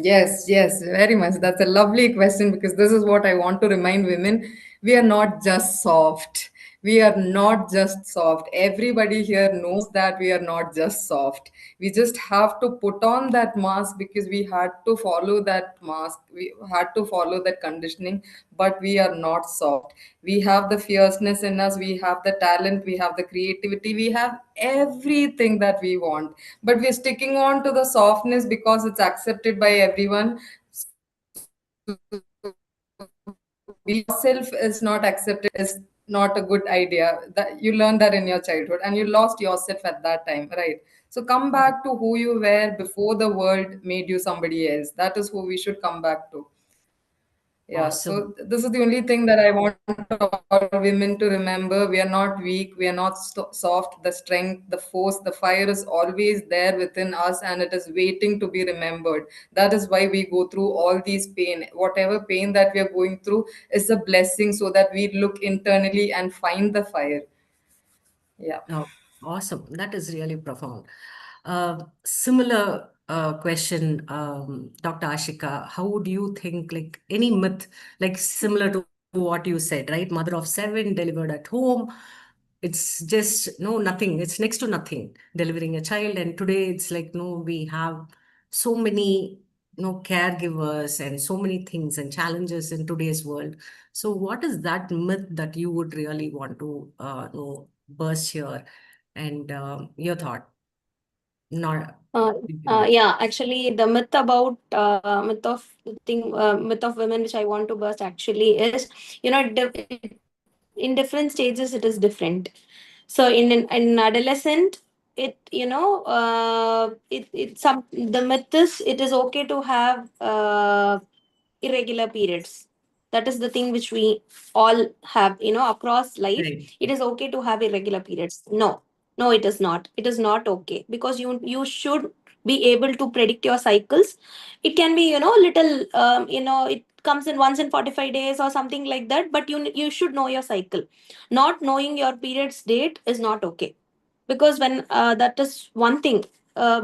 Yes, yes, very much. That's a lovely question, because this is what I want to remind women. We are not just soft. We are not just soft. Everybody here knows that we are not just soft. We just have to put on that mask because we had to follow that mask. We had to follow that conditioning, but we are not soft. We have the fierceness in us. We have the talent. We have the creativity. We have everything that we want, but we're sticking on to the softness because it's accepted by everyone. Yourself is not accepted is not a good idea. That you learned that in your childhood and you lost yourself at that time, right? So come Right. back to who you were before the world made you somebody else. That is who we should come back to. Yeah, Awesome. so this is the only thing that I want all women to remember. We are not weak, we are not soft. The strength, the force, the fire is always there within us, and it is waiting to be remembered. That is why we go through all these pain. Whatever pain that we are going through is a blessing, so that we look internally and find the fire. Yeah. Oh, awesome. That is really profound. Similar question, Dr. Ashika, how do you think, like any myth, like similar to what you said, right? Mother of seven delivered at home. It's just no, nothing. It's next to nothing delivering a child. And today it's like, no, we have so many, caregivers and so many things and challenges in today's world. So what is that myth that you would really want to burst here? And your thought, not Uh, yeah, actually, the myth about myth of women, which I want to burst, actually is, in different stages it is different. So in adolescent, it some the myth is it is okay to have irregular periods. That is the thing which we all have, across life. right. It is okay to have irregular periods. No, no, it is not. It is not okay, because you should be able to predict your cycles. It can be, little, it comes in once in 45 days or something like that, but you should know your cycle. Not knowing your period's date is not okay, because when that is one thing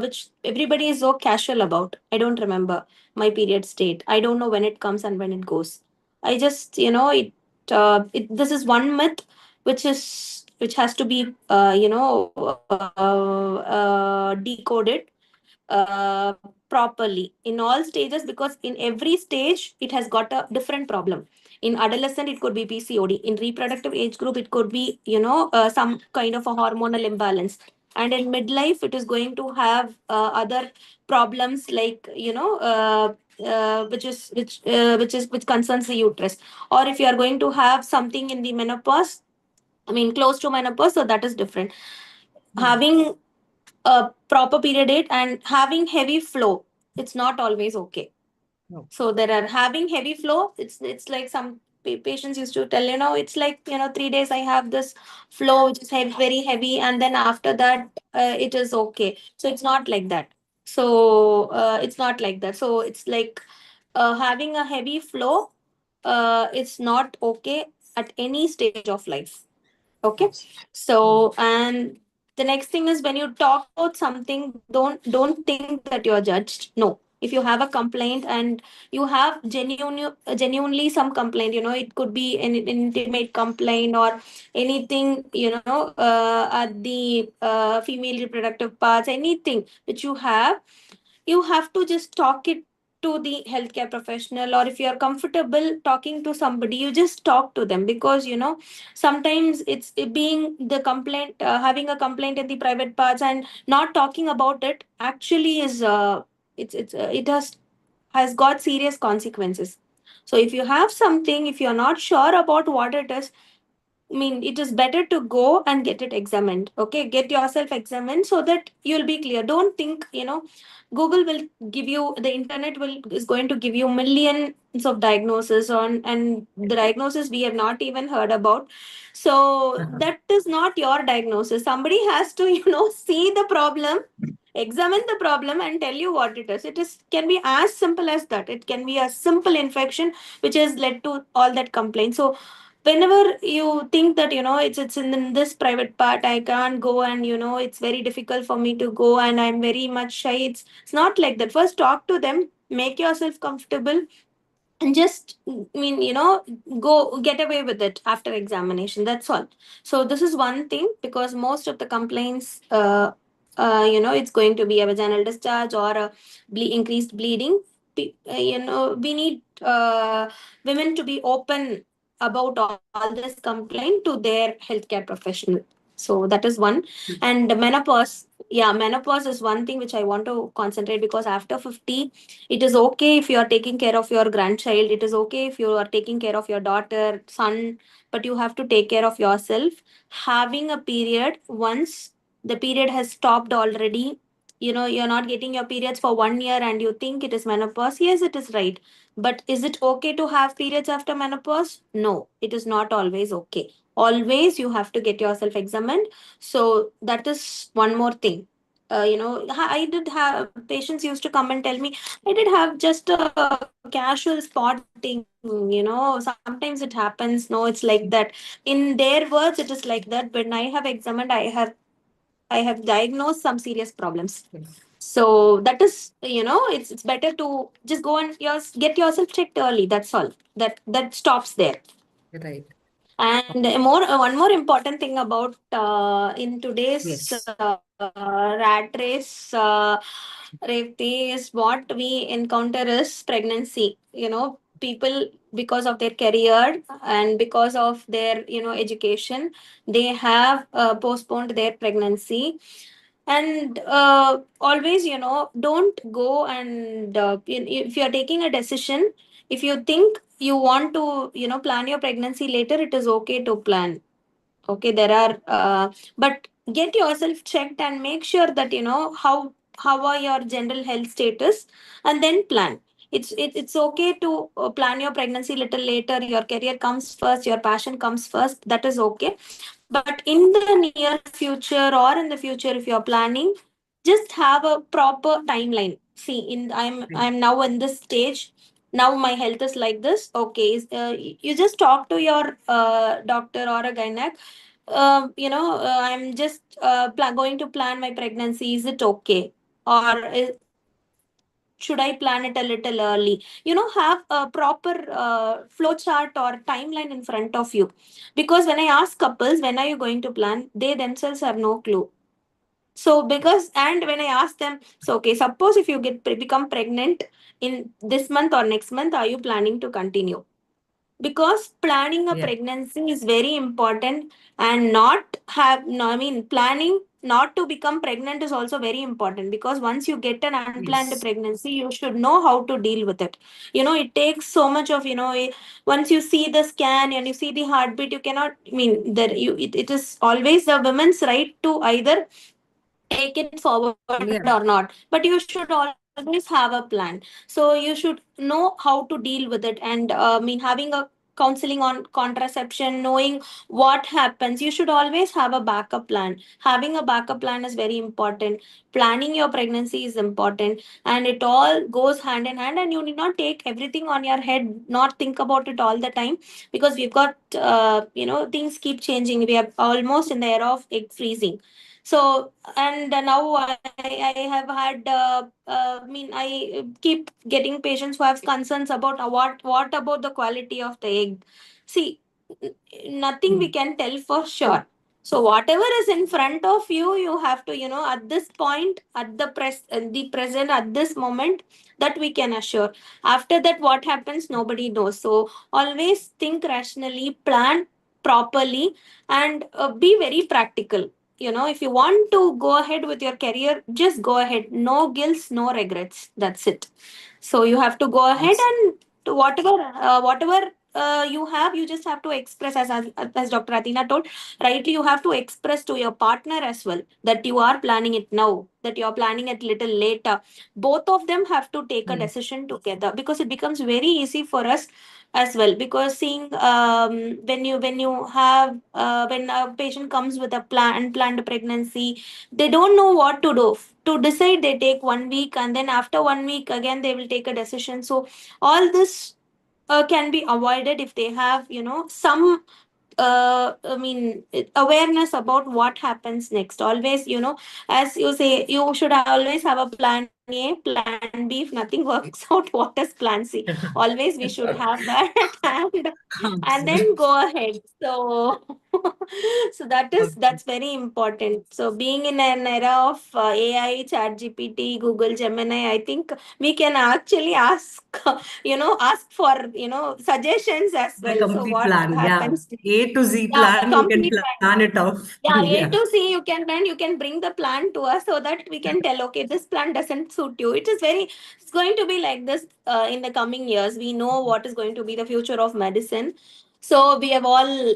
which everybody is so casual about. I don't remember my period state. I don't know when it comes and when it goes. I just, this is one myth which has to be decoded uh, properly in all stages, because in every stage it has got a different problem. In adolescent it could be PCOD. In reproductive age group it could be, some kind of a hormonal imbalance. And in midlife it is going to have other problems, like, which concerns the uterus. Or if you are going to have something in the menopause, I mean close to menopause, so that is different. Hmm. Having a proper period date and having heavy flow, it's not always okay. No. So there are having heavy flow, it's like some patients used to tell, it's like, 3 days I have this flow which is very heavy, and then after that it is okay. So it's not like that. It's not like that. So it's like having a heavy flow, it's not okay at any stage of life. Okay. So, and the next thing is, when you talk about something, don't think that you're judged. No. If you have a complaint and you have genuinely some complaint, it could be an intimate complaint or anything, at the female reproductive parts, anything which you have to just talk it to the healthcare professional, or if you're comfortable talking to somebody, you just talk to them. Because sometimes it's being the complaint, having a complaint in the private parts and not talking about it actually is it has got serious consequences. So if you have something, if you're not sure about what it is, it is better to go and get it examined. Okay, get yourself examined so that you'll be clear. Don't think, Google will give you, the internet is going to give you millions of diagnoses on, and the diagnosis we have not even heard about. So that is not your diagnosis. Somebody has to, see the problem, examine the problem, and tell you what it is. Can be as simple as that. It can be a simple infection which has led to all that complaint. So whenever you think that it's in this private part, I can't go, and it's very difficult for me to go, and I'm very much shy, it's not like that. First talk to them, make yourself comfortable, and just go get away with it after examination. That's all. So this is one thing, because most of the complaints, it's going to be a vaginal discharge or a increased bleeding. We need women to be open about all this complaint to their healthcare professional. So that is one. And menopause, yeah, menopause is one thing which I want to concentrate, because after 50, it is okay if you are taking care of your grandchild. It is okay if you are taking care of your daughter, son, but you have to take care of yourself. Having a period, once the period has stopped already, you're not getting your periods for 1 year and you think it is menopause. Yes, it is right. But is it okay to have periods after menopause? No, it is not always okay. Always you have to get yourself examined. So that is one more thing. I did have patients used to come and tell me, I did have just a casual spotting. Sometimes it happens. No, it's like that. In their words, it is like that. When I have examined, I have diagnosed some serious problems. So that is, it's better to just go and get yourself checked early. That's all. That stops there. Right. And one more important thing about in today's Yes. rat race, Revati, is what we encounter is pregnancy. People, because of their career and because of their education, they have postponed their pregnancy. And always, don't go and if you're taking a decision, if you think you want to plan your pregnancy later, it is okay to plan. Okay, there are but get yourself checked and make sure that how are your general health status, and then plan. It's okay to plan your pregnancy little later. Your career comes first, your passion comes first, that is okay. But in the near future, or in the future, if you're planning, just have a proper timeline. See, I'm now in this stage. Now my health is like this. Okay, you just talk to your doctor or a gynec. I'm just going to plan my pregnancy. Is it okay? Or should I plan it a little early? Have a proper flow chart or timeline in front of you. Because when I ask couples, when are you going to plan, they themselves have no clue. So and when I ask them, so okay, suppose if you become pregnant in this month or next month, are you planning to continue? Because planning a Yeah. pregnancy is very important, and not have no, I mean planning not to become pregnant is also very important. Because once you get an unplanned Yes. pregnancy, you should know how to deal with it. It takes so much of once you see the scan and you see the heartbeat, you cannot, it is always the woman's right to either take it forward Yeah. or not, but you should always have a plan. So you should know how to deal with it. And having a counseling on contraception, knowing what happens. You should always have a backup plan. Having a backup plan is very important. Planning your pregnancy is important, and it all goes hand in hand. And you need not take everything on your head, not think about it all the time, because we've got things keep changing. We are almost in the era of egg freezing. So, and now I have had, I keep getting patients who have concerns about what about the quality of the egg. See, nothing we can tell for sure. So whatever is in front of you, you have to, at this point, at the present, at this moment, that we can assure. After that, what happens, nobody knows. So always think rationally, plan properly, and be very practical. If you want to go ahead with your career, just go ahead. No guilt, no regrets. That's it. So you have to go ahead, Awesome. and to whatever you have, you just have to express, as Dr. Athena told rightly, you have to express to your partner as well that you are planning it now, that you are planning it little later. Both of them have to take a decision together, because it becomes very easy for us as well. Because seeing, when a patient comes with a unplanned pregnancy, they don't know what to do. To decide, they take 1 week, and then after 1 week again they will take a decision. So all this can be avoided if they have, some awareness about what happens next. Always, as you say, you should always have a plan A, plan B. If nothing works out, what is plan C? Always we should have that, and then go ahead. So, so that's very important. So being in an era of AI, Chat GPT, Google Gemini, I think we can actually ask, ask for, suggestions as The well. So complete what plan, yeah. happens? A to Z Yeah, plan, you can complete plan. plan it off. Yeah, A Yeah. to C, you can plan, you can bring the plan to us so that we can tell, okay, this plan doesn't suit you. It's going to be like this in the coming years. We know what is going to be the future of medicine. So we have all,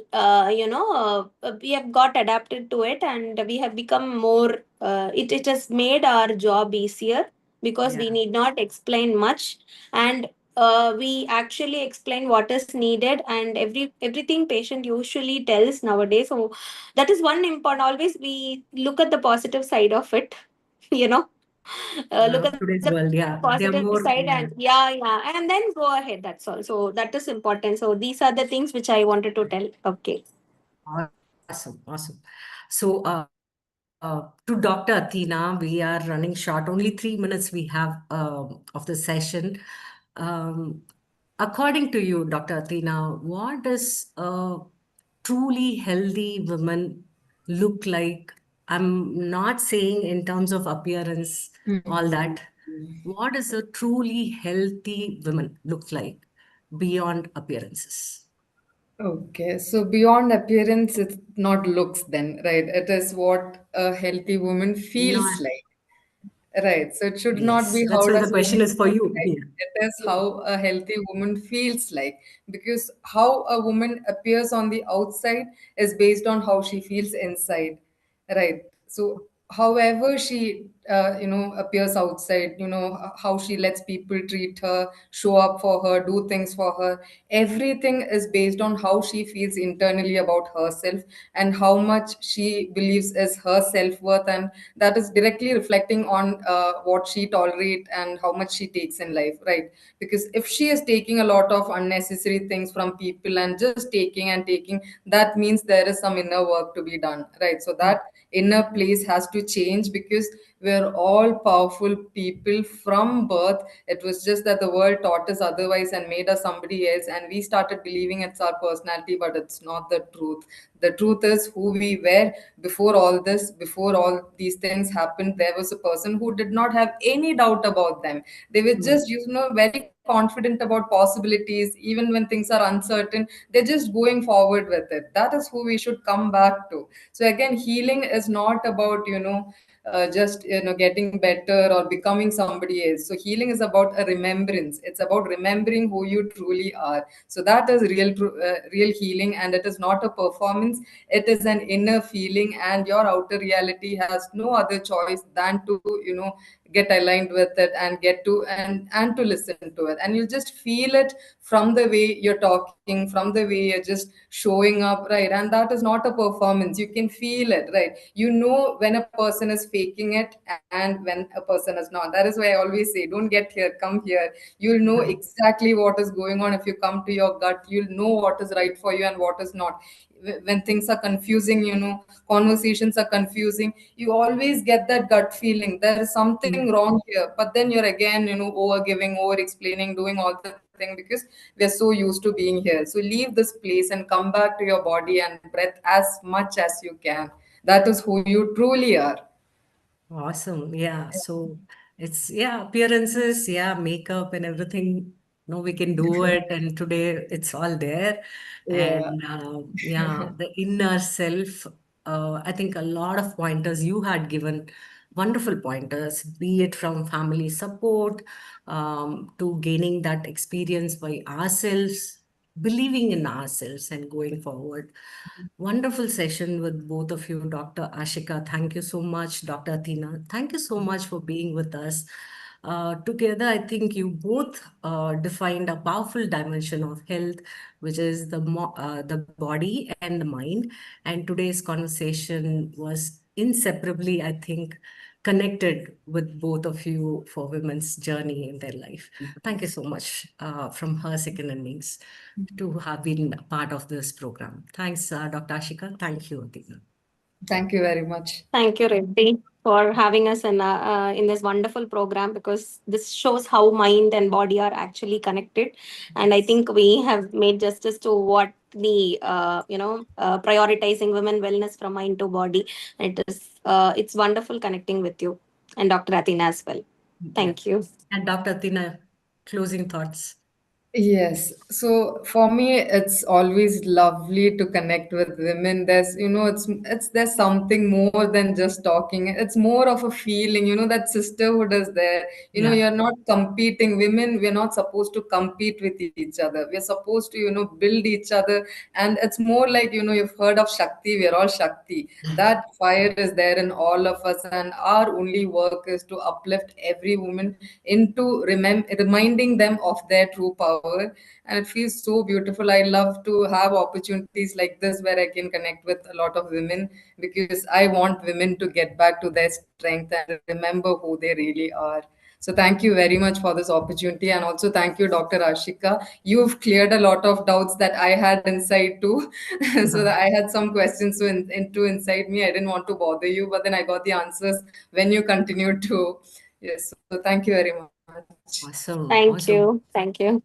we have got adapted to it, and we have become more, it has made our job easier, because we Yeah. need not explain much. And we actually explain what is needed, and everything patient usually tells nowadays. So that is one important. Always we look at the positive side of it, you know look at Today's the world, yeah. They're positive more, side, yeah. and and then go ahead. That's all. So that is important. So these are the things which I wanted to tell. Okay. Awesome, awesome. So, to Dr. Athena, we are running short. Only 3 minutes we have of the session. Um, According to you, Dr. Athena, what does a truly healthy woman look like? I'm not saying in terms of appearance, all that. What does a truly healthy woman look like beyond appearances? Okay, so beyond appearance, it's not looks then, right? It is what a healthy woman feels Not, like. Right. So it should not yes, be that's how why the does a question woman is for look you. like. Yeah. It is how a healthy woman feels like. Because how a woman appears on the outside is based on how she feels inside. Right. So however she appears outside, how she lets people treat her, show up for her, do things for her, everything is based on how she feels internally about herself and how much she believes is her self-worth, and that is directly reflecting on what she tolerate and how much she takes in life, right? Because if she is taking a lot of unnecessary things from people and just taking and taking, that means there is some inner work to be done, right? So that inner place has to change, because we're all powerful people from birth. It was just that the world taught us otherwise and made us somebody else, and we started believing it's our personality, but it's not the truth. The truth is who we were before all this, before all these things happened. There was a person who did not have any doubt about them. They were just, very confident about possibilities. Even when things are uncertain, they're just going forward with it. That is who we should come back to. So again, healing is not about, just getting better or becoming somebody else. So healing is about a remembrance. It's about remembering who you truly are. So that is real healing, and it is not a performance. It is an inner feeling, and your outer reality has no other choice than to get aligned with it and get to and to listen to it, and you'll just feel it from the way you're talking, from the way you're just showing up, right? And that is not a performance. You can feel it, right? You know when a person is faking it and when a person is not. That is why I always say, don't get here, come here. You'll know exactly what is going on. If you come to your gut, you'll know what is right for you and what is not. When things are confusing, conversations are confusing, you always get that gut feeling there is something wrong here, but then you're again, over giving, over explaining, doing all the thing because we're so used to being here. So leave this place and come back to your body and breath as much as you can. That is who you truly are. Awesome. Yeah. So it's, yeah, appearances, yeah, makeup and everything. No, we can do it. And today it's all there. Yeah. And yeah, the inner self, I think a lot of pointers you had given, wonderful pointers, be it from family support, to gaining that experience by ourselves, believing in ourselves and going forward. Wonderful session with both of you, Dr. Ashika. Thank you so much, Dr. Athena. Thank you so much for being with us. Together, I think you both defined a powerful dimension of health, which is the body and the mind. And today's conversation was inseparably, I think, connected with both of you for women's journey in their life. Thank you so much from her second innings to have been a part of this program. Thanks, Dr. Ashika. Thank you, Athena. Thank you very much. Thank you, Reddy, for having us in this wonderful program, because this shows how mind and body are actually connected. And I think we have made justice to what the prioritizing women wellness from mind to body. It's wonderful connecting with you and Dr. Athena as well. Yeah. Thank you. And Dr. Athena, closing thoughts. Yes. So for me, it's always lovely to connect with women. There's, there's something more than just talking. It's more of a feeling, that sisterhood is there. Yeah. You're not competing. Women, we're not supposed to compete with each other. We're supposed to, build each other. And it's more like, you've heard of Shakti. We're all Shakti. That fire is there in all of us. And our only work is to uplift every woman into reminding them of their true power. And it feels so beautiful. I love to have opportunities like this where I can connect with a lot of women, because I want women to get back to their strength and remember who they really are. So thank you very much for this opportunity, and also thank you, Dr. Ashika. You've cleared a lot of doubts that I had inside too. So that I had some questions into inside me. I didn't want to bother you, but then I got the answers when you continued to. Yes, so thank you very much. Awesome. Thank Awesome. you. Thank you.